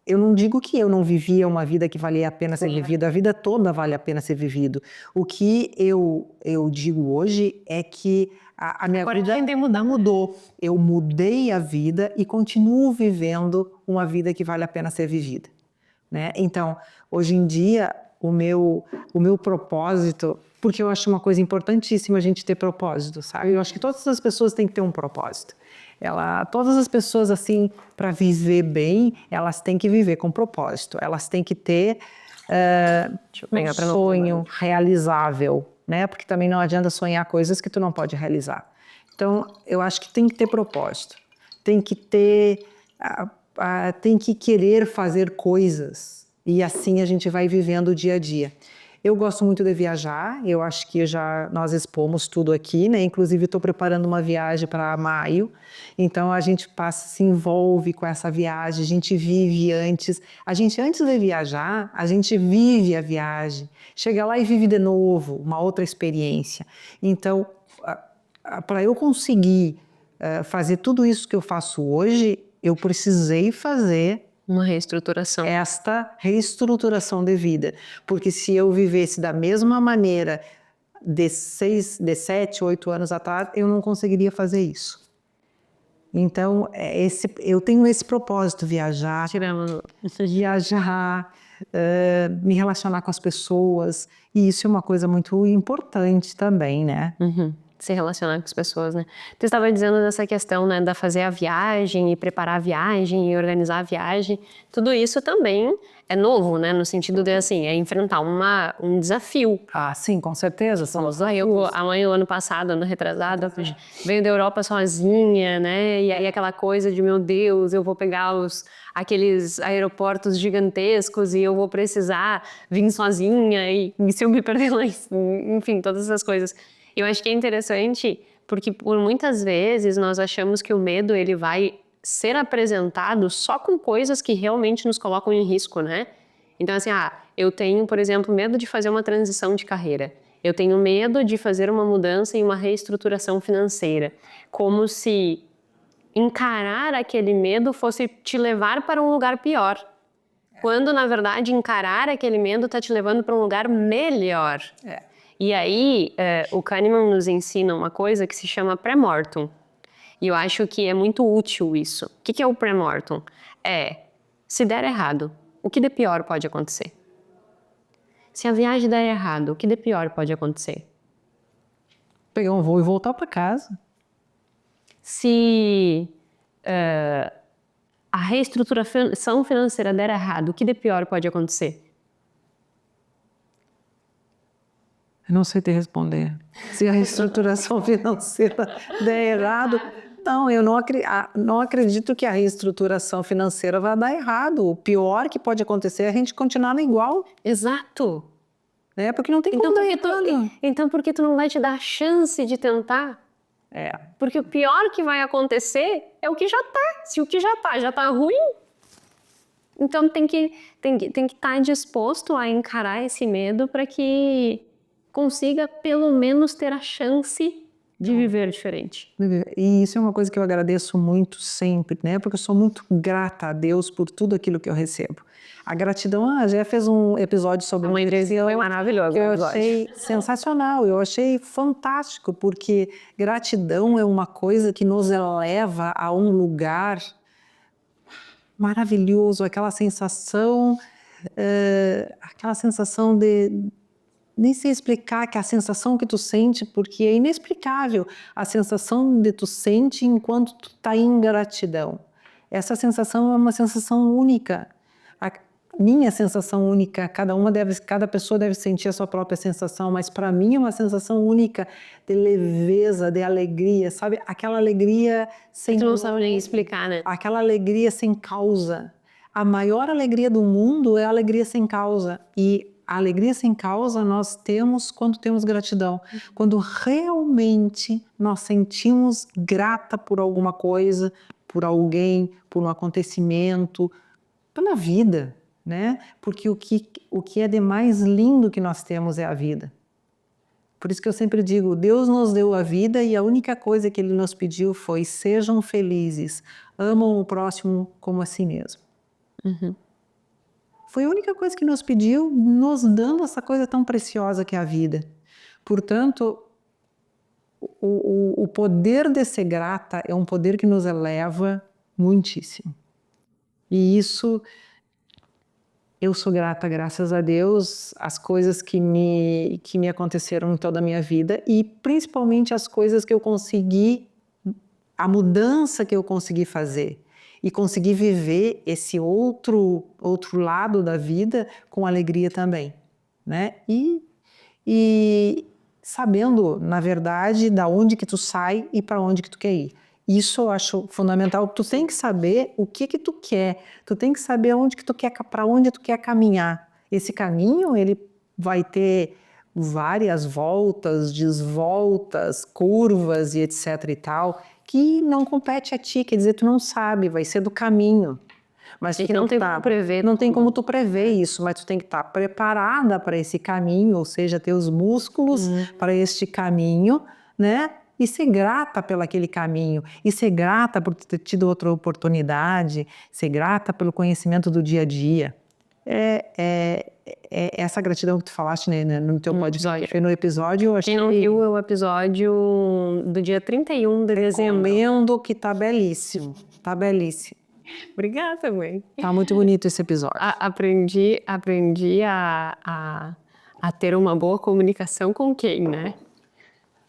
Eu não digo que eu não vivia uma vida que valia a pena ser vivida, a vida toda vale a pena ser vivido. O que eu digo hoje é que a minha vida mudou. Eu mudei a vida e continuo vivendo uma vida que vale a pena ser vivida, né? Então, hoje em dia, o meu propósito, porque eu acho uma coisa importantíssima a gente ter propósito, sabe? Eu acho que todas as pessoas têm que ter um propósito. Todas as pessoas, assim, para viver bem, elas têm que viver com propósito. Elas têm que ter um sonho realizável, né? Porque também não adianta sonhar coisas que tu não pode realizar. Então, eu acho que tem que ter propósito. Tem que ter... tem que querer fazer coisas. E assim a gente vai vivendo o dia a dia. Eu gosto muito de viajar, eu acho que nós expomos tudo aqui, né? Inclusive estou preparando uma viagem para maio, então a gente se envolve com essa viagem, a gente vive antes. Antes de viajar, a gente vive a viagem, chega lá e vive de novo, uma outra experiência. Então, para eu conseguir fazer tudo isso que eu faço hoje, eu precisei fazer uma reestruturação. Esta reestruturação de vida. Porque se eu vivesse da mesma maneira de 7, 8 anos atrás, eu não conseguiria fazer isso. Então, eu tenho esse propósito, viajar, me relacionar com as pessoas. E isso é uma coisa muito importante também, né? Se relacionar com as pessoas, né? Tu estava dizendo dessa questão, né, da fazer a viagem e preparar a viagem e organizar a viagem. Tudo isso também é novo, né? No sentido de, assim, enfrentar um desafio. Ah, sim, com certeza. A mãe, o ano passado, ano retrasado, veio da Europa sozinha, né? E aí aquela coisa de, meu Deus, eu vou pegar aqueles aeroportos gigantescos e eu vou precisar vir sozinha e se eu me perder lá, enfim, todas essas coisas. Eu acho que é interessante porque por muitas vezes nós achamos que o medo ele vai ser apresentado só com coisas que realmente nos colocam em risco, né? Então assim, eu tenho, por exemplo, medo de fazer uma transição de carreira. Eu tenho medo de fazer uma mudança e uma reestruturação financeira. Como se encarar aquele medo fosse te levar para um lugar pior. Quando, na verdade, encarar aquele medo está te levando para um lugar melhor. E aí, o Kahneman nos ensina uma coisa que se chama pré-mortem. E eu acho que é muito útil isso. O que é o pré-mortem? Se der errado, o que de pior pode acontecer? Se a viagem der errado, o que de pior pode acontecer? Pegar um voo e voltar para casa. Se a reestruturação financeira der errado, o que de pior pode acontecer? Eu não sei te responder. Se a reestruturação financeira der errado... Não, eu não acredito que a reestruturação financeira vai dar errado. O pior que pode acontecer é a gente continuar igual. Exato. Porque não tem como dar errado. Então, por que tu não vai te dar a chance de tentar? Porque o pior que vai acontecer é o que já tá. Se o que já tá ruim, então tem que estar disposto a encarar esse medo para que consiga pelo menos ter a chance de viver diferente. E isso é uma coisa que eu agradeço muito sempre, né? Porque eu sou muito grata a Deus por tudo aquilo que eu recebo. A gratidão, a Gé fez um episódio sobre Uma entrevista foi maravilhosa. que eu achei sensacional, eu achei fantástico, porque gratidão é uma coisa que nos eleva a um lugar maravilhoso, aquela sensação de nem sei explicar que a sensação que tu sente, porque é inexplicável a sensação de tu sente enquanto tu tá em gratidão. Essa sensação é uma sensação única. A minha sensação única, cada pessoa deve sentir a sua própria sensação, mas para mim é uma sensação única de leveza, de alegria, sabe? Aquela alegria sem... Tu não sabe nem explicar, né? Aquela alegria sem causa. A maior alegria do mundo é a alegria sem causa. E a alegria sem causa nós temos quando temos gratidão. Quando realmente nós sentimos grata por alguma coisa, por alguém, por um acontecimento, pela vida, né? Porque o que é de mais lindo que nós temos é a vida. Por isso que eu sempre digo, Deus nos deu a vida e a única coisa que Ele nos pediu foi: sejam felizes, amam o próximo como a si mesmo. Foi a única coisa que nos pediu, nos dando essa coisa tão preciosa que é a vida. Portanto, o poder de ser grata é um poder que nos eleva muitíssimo. E isso, eu sou grata, graças a Deus, as coisas que me aconteceram em toda a minha vida e principalmente as coisas que eu consegui, a mudança que eu consegui fazer. E conseguir viver esse outro lado da vida com alegria também, né? E sabendo, na verdade, da onde que tu sai e para onde que tu quer ir. Isso eu acho fundamental. Tu tem que saber o que tu quer. Tu tem que saber onde que tu quer, para onde tu quer caminhar. Esse caminho, ele vai ter várias voltas, desvoltas, curvas e etc e tal, que não compete a ti, quer dizer, tu não sabe, vai ser do caminho. Mas que não tem como prever. Não tem como tu prever isso, mas tu tem que estar preparada para esse caminho, ou seja, ter os músculos para este caminho, né? E ser grata pelo aquele caminho, e ser grata por ter tido outra oportunidade, ser grata pelo conhecimento do dia a dia. Essa gratidão que tu falaste, né, no teu podcast, no episódio, eu achei... Quem não viu o episódio do dia 31 de dezembro. Recomendo, que tá belíssimo, tá belíssimo. Obrigada, mãe. Tá muito bonito esse episódio. Aprendi a ter uma boa comunicação com quem, né?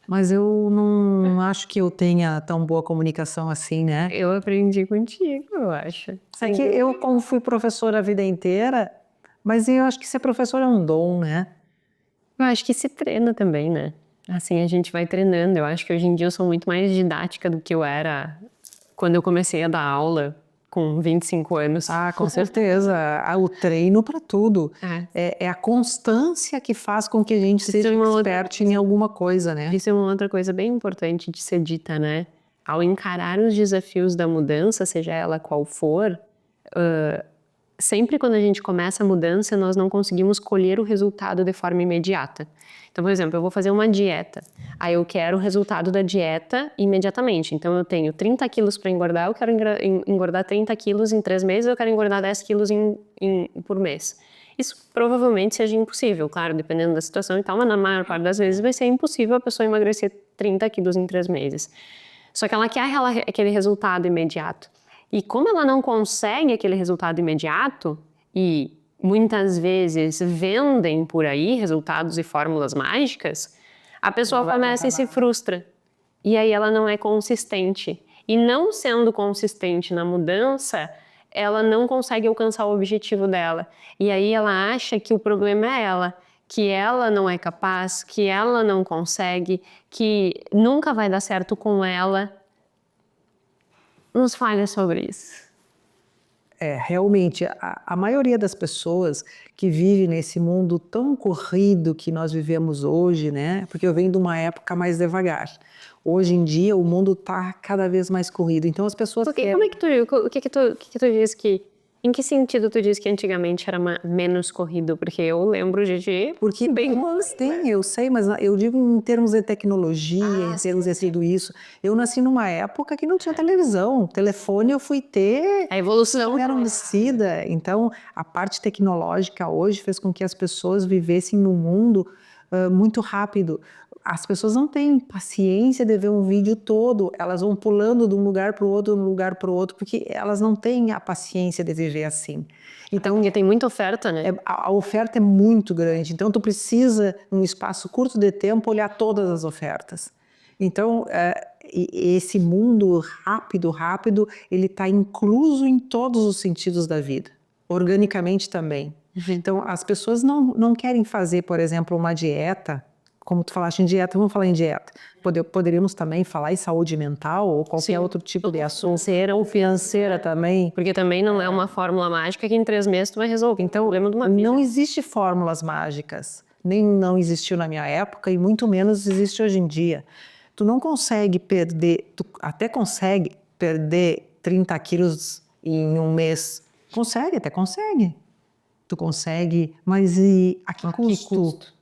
Mas eu não acho que eu tenha tão boa comunicação assim, né? Eu aprendi contigo, eu acho. É que eu, como fui professora a vida inteira, mas eu acho que ser professora é um dom, né? Eu acho que se treina também, né? Assim, a gente vai treinando. Eu acho que hoje em dia eu sou muito mais didática do que eu era quando eu comecei a dar aula com 25 anos. Ah, com certeza. O treino para tudo. É a constância que faz com que a gente seja expert em alguma coisa, né? Isso é uma outra coisa bem importante de ser dita, né? Ao encarar os desafios da mudança, seja ela qual for, sempre quando a gente começa a mudança, nós não conseguimos colher o resultado de forma imediata. Então, por exemplo, eu vou fazer uma dieta. Aí eu quero o resultado da dieta imediatamente. Então, eu tenho 30 quilos para engordar, eu quero engordar 30 quilos em 3 meses, eu quero engordar 10 quilos por mês. Isso provavelmente seja impossível, claro, dependendo da situação e tal, mas na maior parte das vezes vai ser impossível a pessoa emagrecer 30 quilos em 3 meses. Só que ela quer aquele resultado imediato. E como ela não consegue aquele resultado imediato, e muitas vezes vendem por aí resultados e fórmulas mágicas, a pessoa começa e se frustra. E aí ela não é consistente. E não sendo consistente na mudança, ela não consegue alcançar o objetivo dela. E aí ela acha que o problema é ela, que ela não é capaz, que ela não consegue, que nunca vai dar certo com ela. Nos fale sobre isso. Realmente, a maioria das pessoas que vive nesse mundo tão corrido que nós vivemos hoje, né? Porque eu venho de uma época mais devagar. Hoje em dia, o mundo está cada vez mais corrido. Então, as pessoas... Como é que tu diz que Em que sentido tu diz que antigamente era menos corrido? Porque eu lembro de Porque bem tem, eu sei, mas eu digo em termos de tecnologia, em termos de tudo isso. Eu nasci numa época que não tinha televisão. Telefone eu fui ter, a evolução. era nascida. Então, a parte tecnológica hoje fez com que as pessoas vivessem num mundo muito rápido. As pessoas não têm paciência de ver um vídeo todo, elas vão pulando de um lugar para o outro, de um lugar para o outro, porque elas não têm a paciência de viver assim. Então, porque tem muita oferta, né? A oferta é muito grande, então tu precisa, num espaço curto de tempo, olhar todas as ofertas. Então, esse mundo rápido, ele está incluso em todos os sentidos da vida, organicamente também. Então, as pessoas não querem fazer, por exemplo, uma dieta. Como tu falaste em dieta, vamos falar em dieta. Poderíamos também falar em saúde mental ou qualquer outro tipo de assunto. Ou financeira também. Porque também não é uma fórmula mágica que em 3 meses tu vai resolver. Então, lembra de uma vida. Não existe fórmulas mágicas. Nem não existiu na minha época e muito menos existe hoje em dia. Tu não consegue perder, tu até consegue perder 30 quilos em um mês. Consegue, até consegue. Tu consegue, mas e a que custo?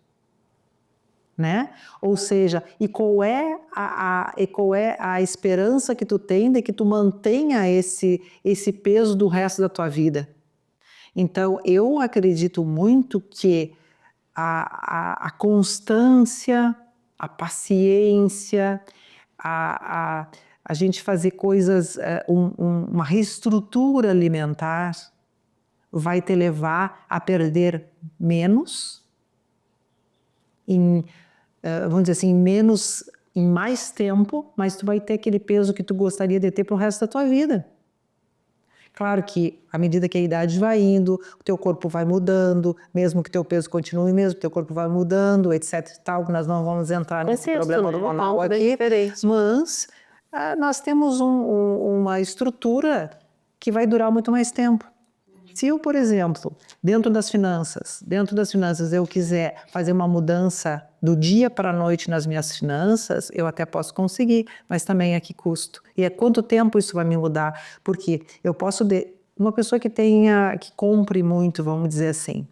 Né? Ou seja, e qual é a esperança que tu tem de que tu mantenha esse peso do resto da tua vida? Então, eu acredito muito que a constância, a paciência, a gente fazer coisas, uma reestrutura alimentar vai te levar a perder menos vamos dizer assim, em mais tempo, mas tu vai ter aquele peso que tu gostaria de ter para o resto da tua vida. Claro que, à medida que a idade vai indo, o teu corpo vai mudando, mesmo que teu peso continue mesmo, o teu corpo vai mudando, etc e tal, nós não vamos entrar nesse problema hormonal aqui, mas nós temos uma estrutura que vai durar muito mais tempo. Se eu, por exemplo, dentro das finanças eu quiser fazer uma mudança do dia para a noite nas minhas finanças, eu até posso conseguir, mas também a que custo? E quanto tempo isso vai me mudar? Porque eu posso... Uma pessoa que compre muito, vamos dizer assim,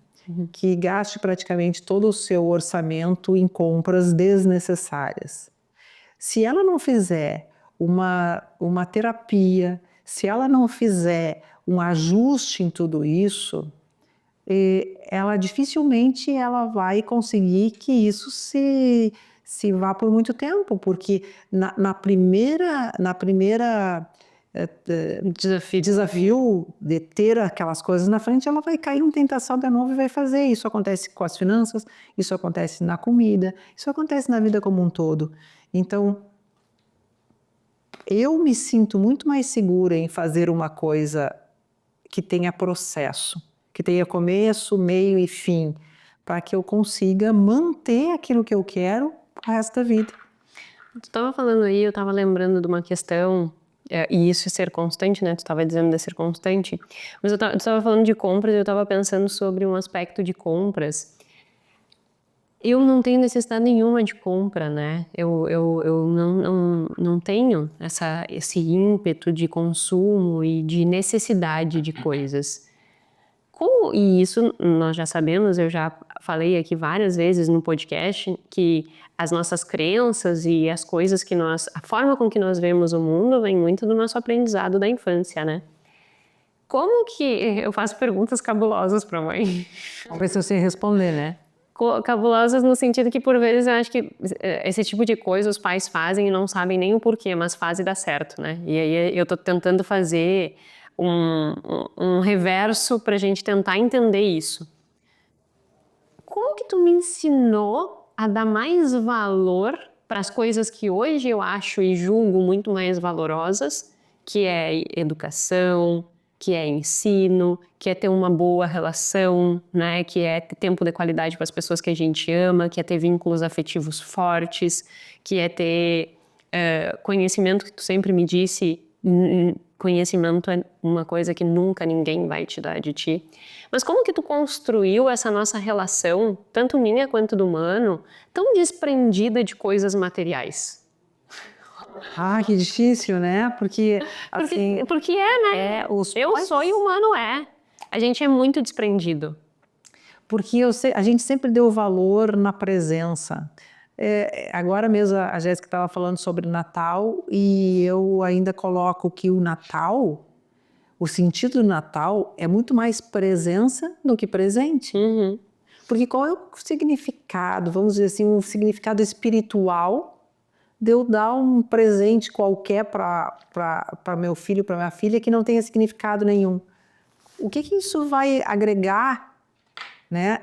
que gaste praticamente todo o seu orçamento em compras desnecessárias. Se ela não fizer uma terapia, se ela não fizer um ajuste em tudo isso, ela dificilmente vai conseguir que isso se vá por muito tempo, porque na primeira desafio de ter aquelas coisas na frente, ela vai cair em tentação de novo e vai fazer. Isso acontece com as finanças, isso acontece na comida, isso acontece na vida como um todo. Então, eu me sinto muito mais segura em fazer uma coisa que tenha processo, que tenha começo, meio e fim, para que eu consiga manter aquilo que eu quero pro resto da vida. Tu estava falando aí, eu estava lembrando de uma questão, e isso é ser constante, né? Tu estava dizendo de ser constante, mas tu estava falando de compras e eu estava pensando sobre um aspecto de compras. Eu não tenho necessidade nenhuma de compra, né? Eu não tenho esse ímpeto de consumo e de necessidade de coisas. E isso nós já sabemos, eu já falei aqui várias vezes no podcast, que as nossas crenças e as coisas a forma com que nós vemos o mundo vem muito do nosso aprendizado da infância, né? Como que... Eu faço perguntas cabulosas pra mãe. Vamos ver se eu sei responder, né? Cabulosas no sentido que, por vezes, eu acho que esse tipo de coisa os pais fazem e não sabem nem o porquê, mas fazem e dá certo, né? E aí eu tô tentando fazer um reverso pra gente tentar entender isso. Como que tu me ensinou a dar mais valor para as coisas que hoje eu acho e julgo muito mais valorosas, que é educação, que é ensino, que é ter uma boa relação, né? Que é ter tempo de qualidade com as pessoas que a gente ama, que é ter vínculos afetivos fortes, que é ter conhecimento, que tu sempre me disse, conhecimento é uma coisa que nunca ninguém vai te dar de ti. Mas como que tu construiu essa nossa relação, tanto minha quanto do Mano, tão desprendida de coisas materiais? Que difícil, né? Porque, assim... Porque né? Eu sou e o Mano é. A gente é muito desprendido. Porque a gente sempre deu valor na presença. Agora mesmo a Jéssica estava falando sobre o Natal e eu ainda coloco que o Natal, o sentido do Natal é muito mais presença do que presente. Uhum. Porque qual é o significado, vamos dizer assim, um significado espiritual de eu dar um presente qualquer para meu filho, para minha filha, que não tenha significado nenhum? O que isso vai agregar, né?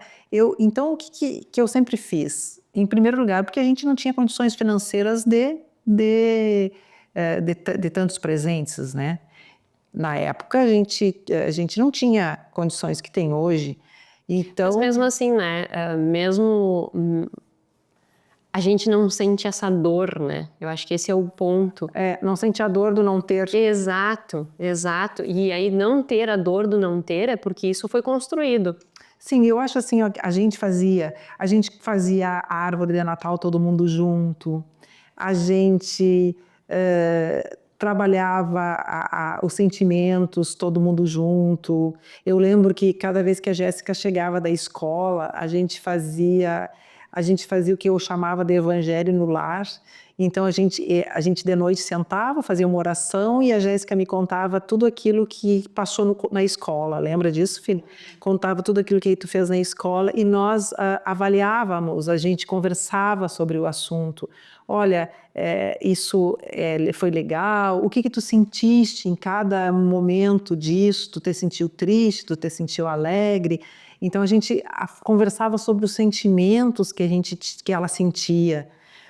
Então, o que eu sempre fiz? Em primeiro lugar, porque a gente não tinha condições financeiras de tantos presentes, né? Na época, a gente não tinha condições que tem hoje. Então, Mas mesmo assim, né? Mesmo a gente não sente essa dor, né? Eu acho que esse é o ponto. não sente a dor do não ter. Exato, exato. E aí não ter a dor do não ter é porque isso foi construído. Sim, eu acho assim, ó, a gente fazia a árvore de Natal todo mundo junto, a gente trabalhava os sentimentos todo mundo junto. Eu lembro que cada vez que a Jéssica chegava da escola, a gente fazia o que eu chamava de evangelho no lar. Então a gente de noite sentava, fazia uma oração e a Jéssica me contava tudo aquilo que passou na escola. Lembra disso, filho? Contava tudo aquilo que tu fez na escola e nós avaliávamos, a gente conversava sobre o assunto. Olha, isso foi legal, o que tu sentiste em cada momento disso? Tu te sentiu triste, tu te sentiu alegre? Então a gente conversava sobre os sentimentos que ela sentia.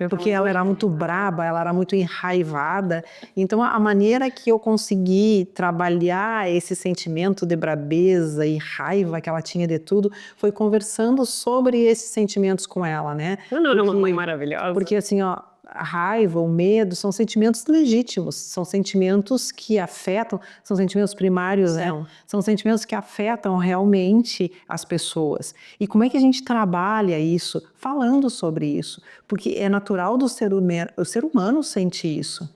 Porque ela era muito braba, ela era muito enraivada. Então, a maneira que eu consegui trabalhar esse sentimento de brabeza e raiva que ela tinha de tudo foi conversando sobre esses sentimentos com ela, né? Não era uma mãe maravilhosa. Porque assim, ó, a raiva, o medo são sentimentos legítimos, são sentimentos que afetam, são sentimentos primários, né? São sentimentos que afetam realmente as pessoas. E como é que a gente trabalha isso? Falando sobre isso, porque é natural do ser humano, o ser humano sente isso.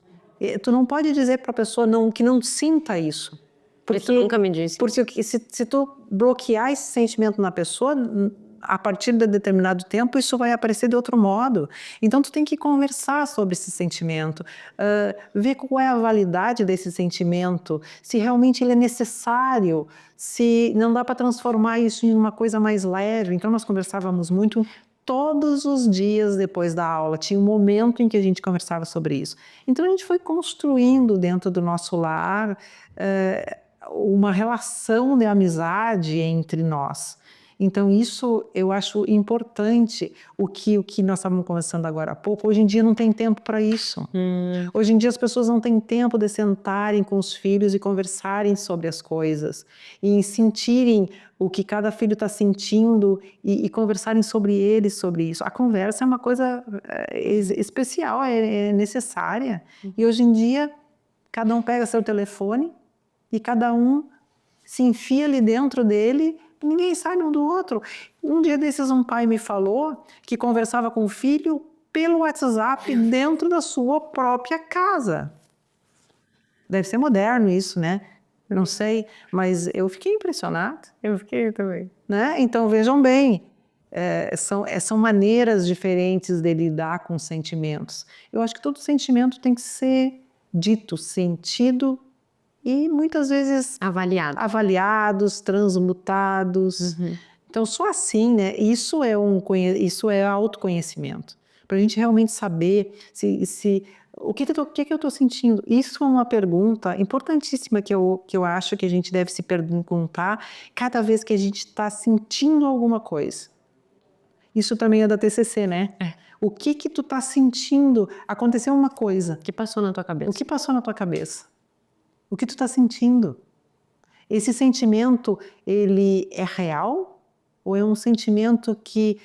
Tu não pode dizer para a pessoa que não sinta isso. Porque tu nunca me disse. Porque se tu bloquear esse sentimento na pessoa, a partir de determinado tempo, isso vai aparecer de outro modo. Então, tu tem que conversar sobre esse sentimento, ver qual é a validade desse sentimento, se realmente ele é necessário, se não dá para transformar isso em uma coisa mais leve. Então, nós conversávamos muito todos os dias depois da aula. Tinha um momento em que a gente conversava sobre isso. Então, a gente foi construindo dentro do nosso lar uma relação de amizade entre nós. Então, isso eu acho importante, o que nós estávamos conversando agora há pouco. Hoje em dia não tem tempo para isso. Hoje em dia as pessoas não têm tempo de sentarem com os filhos e conversarem sobre as coisas, e sentirem o que cada filho está sentindo e conversarem sobre eles, sobre isso. A conversa é uma coisa especial, é necessária. E hoje em dia, cada um pega seu telefone e cada um se enfia ali dentro dele. Ninguém sabe um do outro. Um dia desses um pai me falou que conversava com o filho pelo WhatsApp dentro da sua própria casa. Deve ser moderno isso, né? Eu não sei, mas eu fiquei impressionada. Eu fiquei também. Né? Então vejam bem, são maneiras diferentes de lidar com sentimentos. Eu acho que todo sentimento tem que ser dito, sentido e muitas vezes avaliados, transmutados. Então, só assim, né? Isso é autoconhecimento. Para a gente realmente saber o que eu estou sentindo. Isso é uma pergunta importantíssima que eu acho que a gente deve se perguntar cada vez que a gente está sentindo alguma coisa. Isso também é da TCC, né? O que tu está sentindo? Aconteceu uma coisa. O que passou na tua cabeça? O que passou na tua cabeça? O que tu está sentindo? Esse sentimento, ele é real? Ou é um sentimento que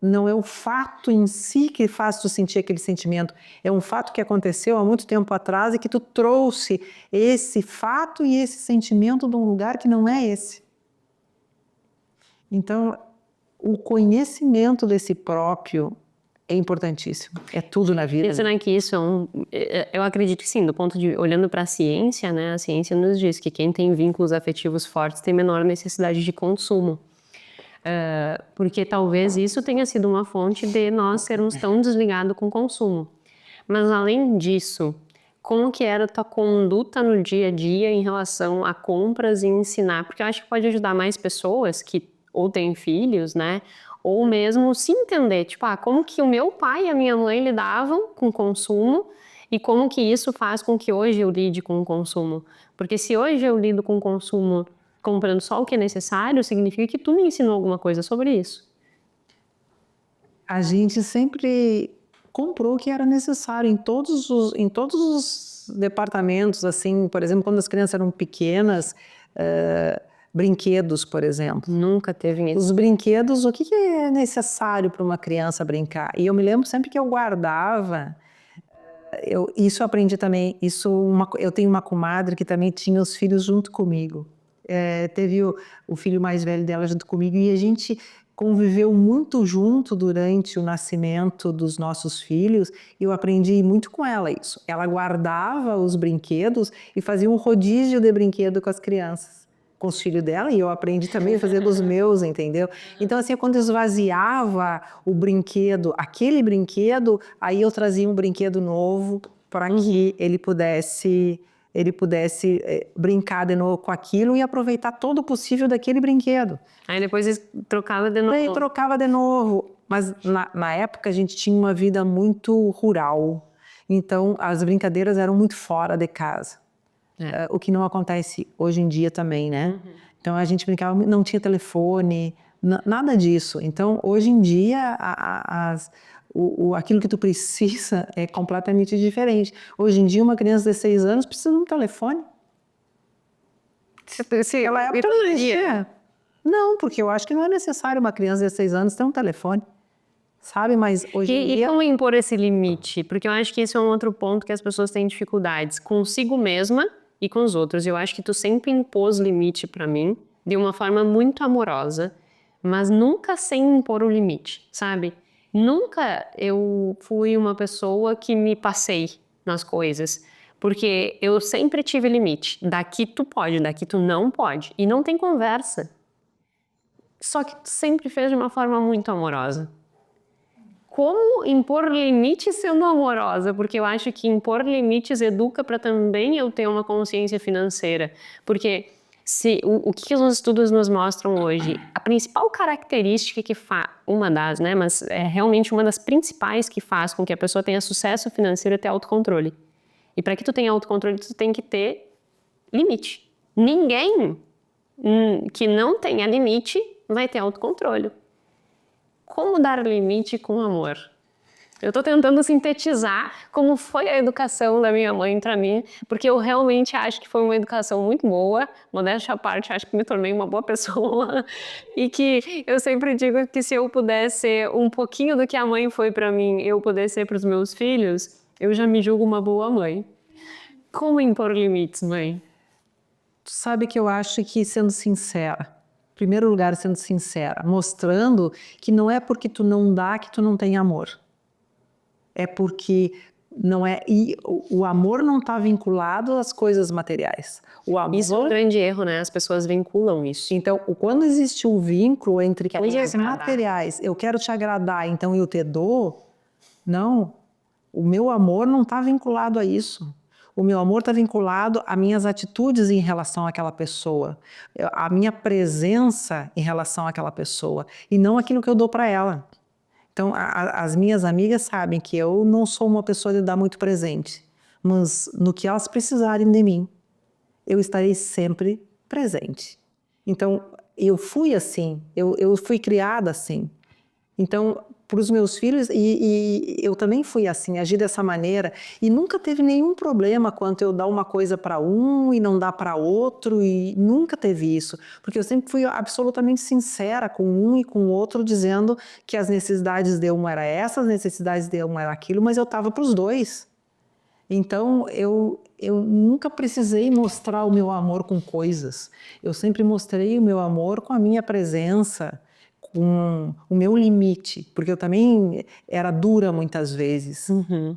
não é o fato em si que faz tu sentir aquele sentimento? É um fato que aconteceu há muito tempo atrás e que tu trouxe esse fato e esse sentimento de um lugar que não é esse. Então, o conhecimento de si próprio é importantíssimo. É tudo na vida. Será que isso eu acredito que sim, do ponto de olhando para a ciência, né? A ciência nos diz que quem tem vínculos afetivos fortes tem menor necessidade de consumo. Porque talvez isso tenha sido uma fonte de nós sermos tão desligados com o consumo. Mas além disso, como que era a tua conduta no dia a dia em relação a compras e ensinar? Porque eu acho que pode ajudar mais pessoas que ou têm filhos, né? Ou mesmo se entender, tipo, como que o meu pai e a minha mãe lidavam com o consumo e como que isso faz com que hoje eu lide com o consumo. Porque se hoje eu lido com o consumo comprando só o que é necessário, significa que tu me ensinou alguma coisa sobre isso. A gente sempre comprou o que era necessário em todos os departamentos, assim, por exemplo, quando as crianças eram pequenas, brinquedos, por exemplo. Nunca teve isso. Os brinquedos, o que é necessário para uma criança brincar? E eu me lembro sempre que eu guardava, isso eu aprendi também, eu tenho uma comadre que também tinha os filhos junto comigo. Teve o filho mais velho dela junto comigo e a gente conviveu muito junto durante o nascimento dos nossos filhos e eu aprendi muito com ela isso. Ela guardava os brinquedos e fazia um rodízio de brinquedo com as crianças, com os filhos dela, e eu aprendi também a fazer dos meus, entendeu? Então, assim, quando esvaziava o brinquedo, aquele brinquedo, aí eu trazia um brinquedo novo para que ele pudesse brincar de novo com aquilo e aproveitar todo o possível daquele brinquedo. Aí depois trocava de novo. Aí trocava de novo. Mas na época a gente tinha uma vida muito rural. Então as brincadeiras eram muito fora de casa. O que não acontece hoje em dia também, né? Então a gente brincava, não tinha telefone, nada disso. Então hoje em dia aquilo que tu precisa é completamente diferente. Hoje em dia, uma criança de 6 anos precisa de um telefone. Naquela época não existia. Não, porque eu acho que não é necessário uma criança de 6 anos ter um telefone. Sabe, mas hoje em dia... E como impor esse limite? Porque eu acho que esse é um outro ponto que as pessoas têm dificuldades. Consigo mesma e com os outros. Eu acho que tu sempre impôs limite para mim, de uma forma muito amorosa, mas nunca sem impor o limite, sabe? Nunca eu fui uma pessoa que me passei nas coisas, porque eu sempre tive limite. Daqui tu pode, daqui tu não pode. E não tem conversa. Só que tu sempre fez de uma forma muito amorosa. Como impor limites sendo amorosa? Porque eu acho que impor limites educa para também eu ter uma consciência financeira. Porque o que os estudos nos mostram hoje? A principal característica que uma das, né, mas é realmente uma das principais que faz com que a pessoa tenha sucesso financeiro é ter autocontrole. E para que tu tenha autocontrole, tu tem que ter limite. Ninguém que não tenha limite vai ter autocontrole. Como dar limite com amor? Eu tô tentando sintetizar como foi a educação da minha mãe para mim, porque eu realmente acho que foi uma educação muito boa, modéstia à parte, acho que me tornei uma boa pessoa, e que eu sempre digo que se eu pudesse ser um pouquinho do que a mãe foi para mim, eu pudesse ser para os meus filhos, eu já me julgo uma boa mãe. Como impor limites, mãe? Tu sabe que eu acho que sendo sincera, em primeiro lugar sendo sincera, mostrando que não é porque tu não dá que tu não tem amor. É porque não é, e o amor não está vinculado às coisas materiais. Isso é um grande erro, né? As pessoas vinculam isso. Então, quando existe um vínculo entre coisas materiais, eu quero te agradar, então eu te dou, não. O meu amor não está vinculado a isso. O meu amor está vinculado a minhas atitudes em relação àquela pessoa, a minha presença em relação àquela pessoa, e não aquilo que eu dou para ela. Então, as minhas amigas sabem que eu não sou uma pessoa de dar muito presente, mas no que elas precisarem de mim, eu estarei sempre presente. Então, eu fui assim, eu fui criada assim. Então, para os meus filhos, e eu também fui assim, agi dessa maneira, e nunca teve nenhum problema quanto eu dar uma coisa para um e não dar para outro, e nunca teve isso, porque eu sempre fui absolutamente sincera com um e com o outro, dizendo que as necessidades de um era essa, as necessidades de um era aquilo, mas eu estava para os dois. Então, eu nunca precisei mostrar o meu amor com coisas, eu sempre mostrei o meu amor com a minha presença, com o meu limite, porque eu também era dura muitas vezes,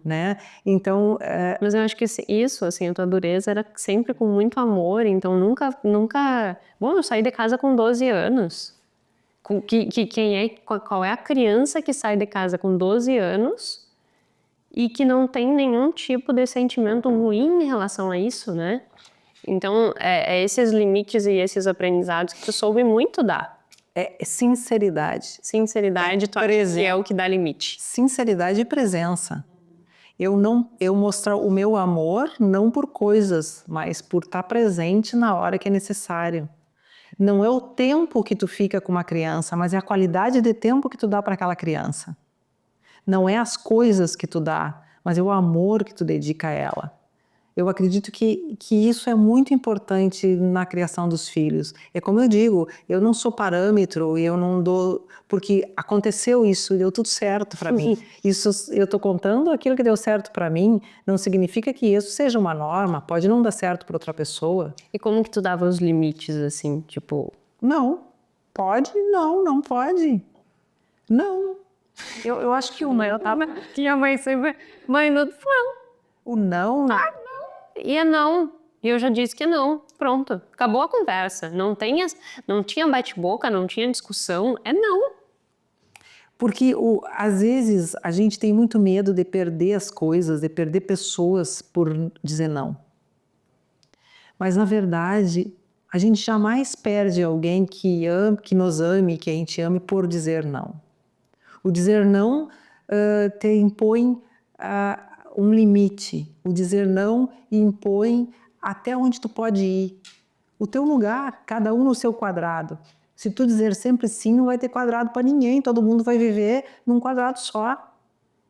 né? Então, Mas eu acho que isso, assim, a tua dureza era sempre com muito amor, então nunca... Bom, eu saí de casa com 12 anos. Qual é a criança que sai de casa com 12 anos e que não tem nenhum tipo de sentimento ruim em relação a isso, né? Então, é esses limites e esses aprendizados que tu soube muito dar. é sinceridade. Sinceridade, tu acha que é o que dá limite. Sinceridade e presença. Eu mostrar o meu amor não por coisas, mas por estar presente na hora que é necessário. Não é o tempo que tu fica com uma criança, mas é a qualidade de tempo que tu dá para aquela criança. Não é as coisas que tu dá, mas é o amor que tu dedica a ela. Eu acredito que isso é muito importante na criação dos filhos. É como eu digo, eu não sou parâmetro, eu não dou... Porque aconteceu isso, deu tudo certo para mim. Isso, eu estou contando aquilo que deu certo para mim, não significa que isso seja uma norma, pode não dar certo para outra pessoa. E como que tu dava os limites, assim, tipo... Não, pode? Não, não pode. Não. Eu acho que o não... Que a mãe sempre... Mãe, não... O não... E é não. E eu já disse que é não. Pronto. Acabou a conversa. Não tinha bate-boca, não tinha discussão. É não. Porque às vezes a gente tem muito medo de perder as coisas, de perder pessoas por dizer não. Mas na verdade, a gente jamais perde alguém que nos ame, que a gente ame por dizer não. O dizer não te impõe um limite. O dizer não impõe até onde tu pode ir. O teu lugar, cada um no seu quadrado. Se tu dizer sempre sim, não vai ter quadrado para ninguém. Todo mundo vai viver num quadrado só.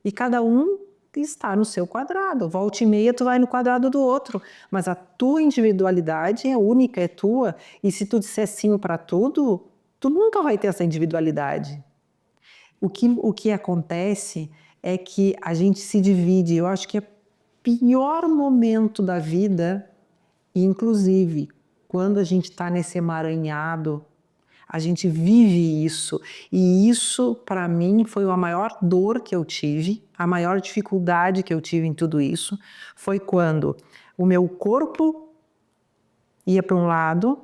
E cada um está no seu quadrado. Volta e meia tu vai no quadrado do outro. Mas a tua individualidade é única, é tua. E se tu disser sim para tudo, tu nunca vai ter essa individualidade. O que acontece é que a gente se divide. Eu acho que é o pior momento da vida, inclusive quando a gente está nesse emaranhado, a gente vive isso. E isso, para mim, foi a maior dor que eu tive, a maior dificuldade que eu tive em tudo isso, foi quando o meu corpo ia para um lado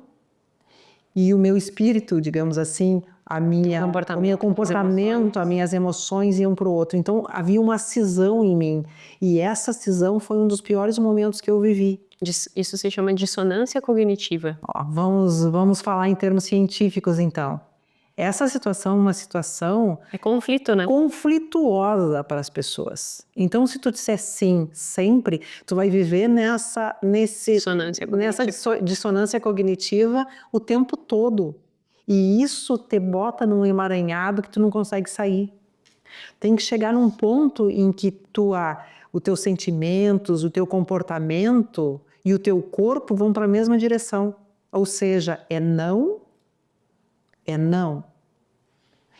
e o meu espírito, digamos assim, o meu comportamento, as minhas emoções iam para o outro. Então havia uma cisão em mim. E essa cisão foi um dos piores momentos que eu vivi. Isso se chama dissonância cognitiva. Ó, vamos falar em termos científicos, então. Essa situação é uma situação... É conflito, né? Conflituosa para as pessoas. Então, se tu disser sim sempre, tu vai viver nessa dissonância cognitiva o tempo todo. E isso te bota num emaranhado que tu não consegue sair. Tem que chegar num ponto em que os teus sentimentos, o teu comportamento e o teu corpo vão para a mesma direção. Ou seja, é não, é não.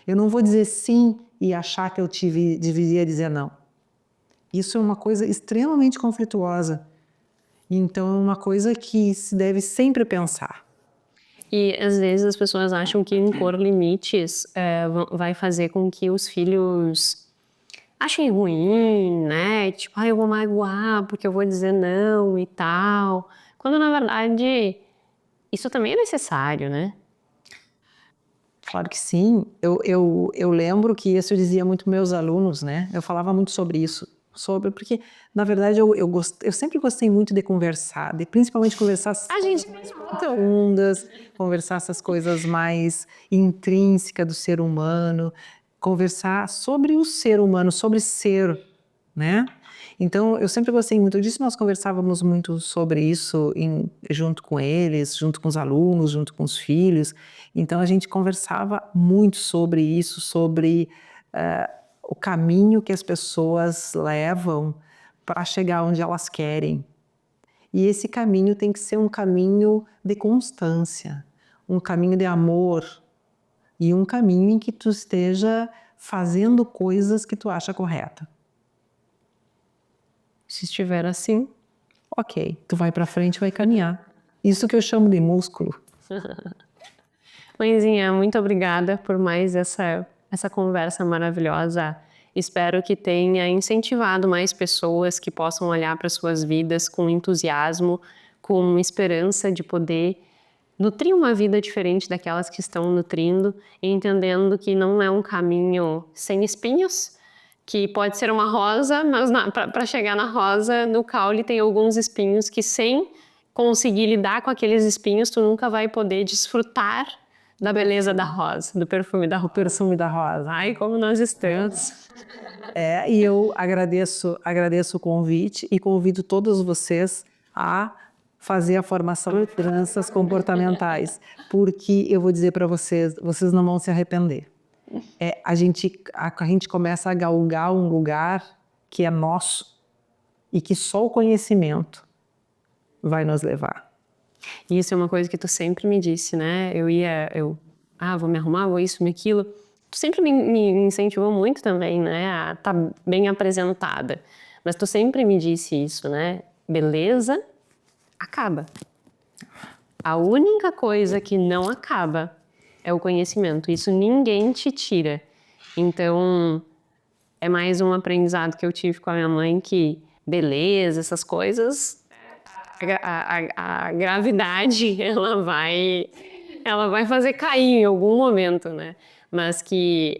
Eu não vou dizer sim e achar que eu deveria dizer não. Isso é uma coisa extremamente conflituosa. Então, é uma coisa que se deve sempre pensar. E às vezes as pessoas acham que impor limites vai fazer com que os filhos achem ruim, né? Tipo, eu vou magoar porque eu vou dizer não e tal. Quando na verdade isso também é necessário, né? Claro que sim. Eu lembro que isso eu dizia muito para meus alunos, né? Eu falava muito sobre isso. Porque, na verdade, eu sempre gostei muito de conversar, principalmente conversar mais profundas, conversar essas coisas mais intrínsecas do ser humano, conversar sobre o ser humano, sobre ser, né? Então, eu sempre gostei muito disso, nós conversávamos muito sobre isso junto com eles, junto com os alunos, junto com os filhos. Então, a gente conversava muito sobre isso, sobre o caminho que as pessoas levam para chegar onde elas querem. E esse caminho tem que ser um caminho de constância, um caminho de amor e um caminho em que tu esteja fazendo coisas que tu acha correta. Se estiver assim, ok, tu vai para frente e vai caminhar. Isso que eu chamo de músculo. Mãezinha, muito obrigada por mais essa conversa maravilhosa. Espero que tenha incentivado mais pessoas que possam olhar para suas vidas com entusiasmo, com esperança de poder nutrir uma vida diferente daquelas que estão nutrindo, e entendendo que não é um caminho sem espinhos, que pode ser uma rosa, mas para chegar na rosa, no caule tem alguns espinhos que, sem conseguir lidar com aqueles espinhos, tu nunca vai poder desfrutar da beleza da rosa, do perfume da rosa. Ai, como nós estamos. E eu agradeço o convite e convido todos vocês a fazer a formação de lideranças comportamentais, porque eu vou dizer para vocês, vocês não vão se arrepender. A gente começa a galgar um lugar que é nosso e que só o conhecimento vai nos levar. Isso é uma coisa que tu sempre me disse, né? Vou me arrumar, vou isso, me aquilo. Tu sempre me incentivou muito também, né? A estar bem apresentada. Mas tu sempre me disse isso, né? Beleza acaba. A única coisa que não acaba é o conhecimento. Isso ninguém te tira. Então, é mais um aprendizado que eu tive com a minha mãe, que beleza, essas coisas, a gravidade, ela vai fazer cair em algum momento, né? Mas que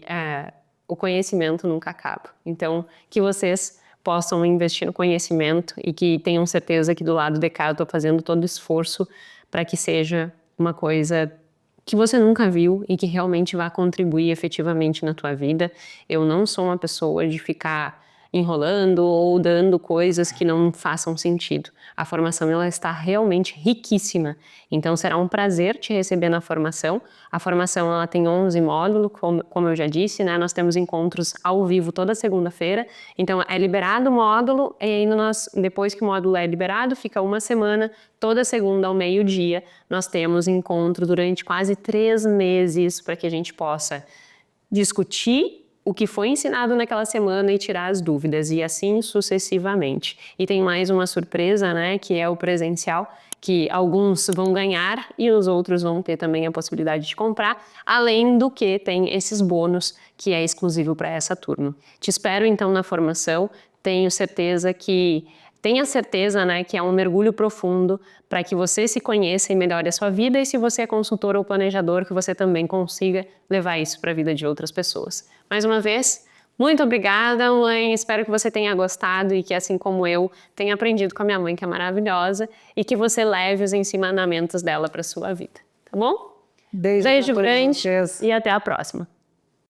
o conhecimento nunca acaba. Então, que vocês possam investir no conhecimento e que tenham certeza que do lado de cá eu estou fazendo todo o esforço para que seja uma coisa que você nunca viu e que realmente vai contribuir efetivamente na tua vida. Eu não sou uma pessoa de ficar enrolando ou dando coisas que não façam sentido. A formação, ela está realmente riquíssima. Então será um prazer te receber na formação. A formação, ela tem 11 módulos, como eu já disse, né? Nós temos encontros ao vivo toda segunda-feira. Então é liberado o módulo e aí depois que o módulo é liberado, fica uma semana, toda segunda ao meio-dia, nós temos encontro durante quase 3 meses para que a gente possa discutir o que foi ensinado naquela semana e tirar as dúvidas, e assim sucessivamente. E tem mais uma surpresa, né, que é o presencial, que alguns vão ganhar e os outros vão ter também a possibilidade de comprar, além do que tem esses bônus que é exclusivo para essa turma. Te espero então na formação, tenha certeza, né, que é um mergulho profundo para que você se conheça e melhore a sua vida, e se você é consultor ou planejador, que você também consiga levar isso para a vida de outras pessoas. Mais uma vez, muito obrigada, mãe. Espero que você tenha gostado e que, assim como eu, tenha aprendido com a minha mãe, que é maravilhosa, e que você leve os ensinamentos dela para a sua vida. Tá bom? Beijo grande e até a próxima.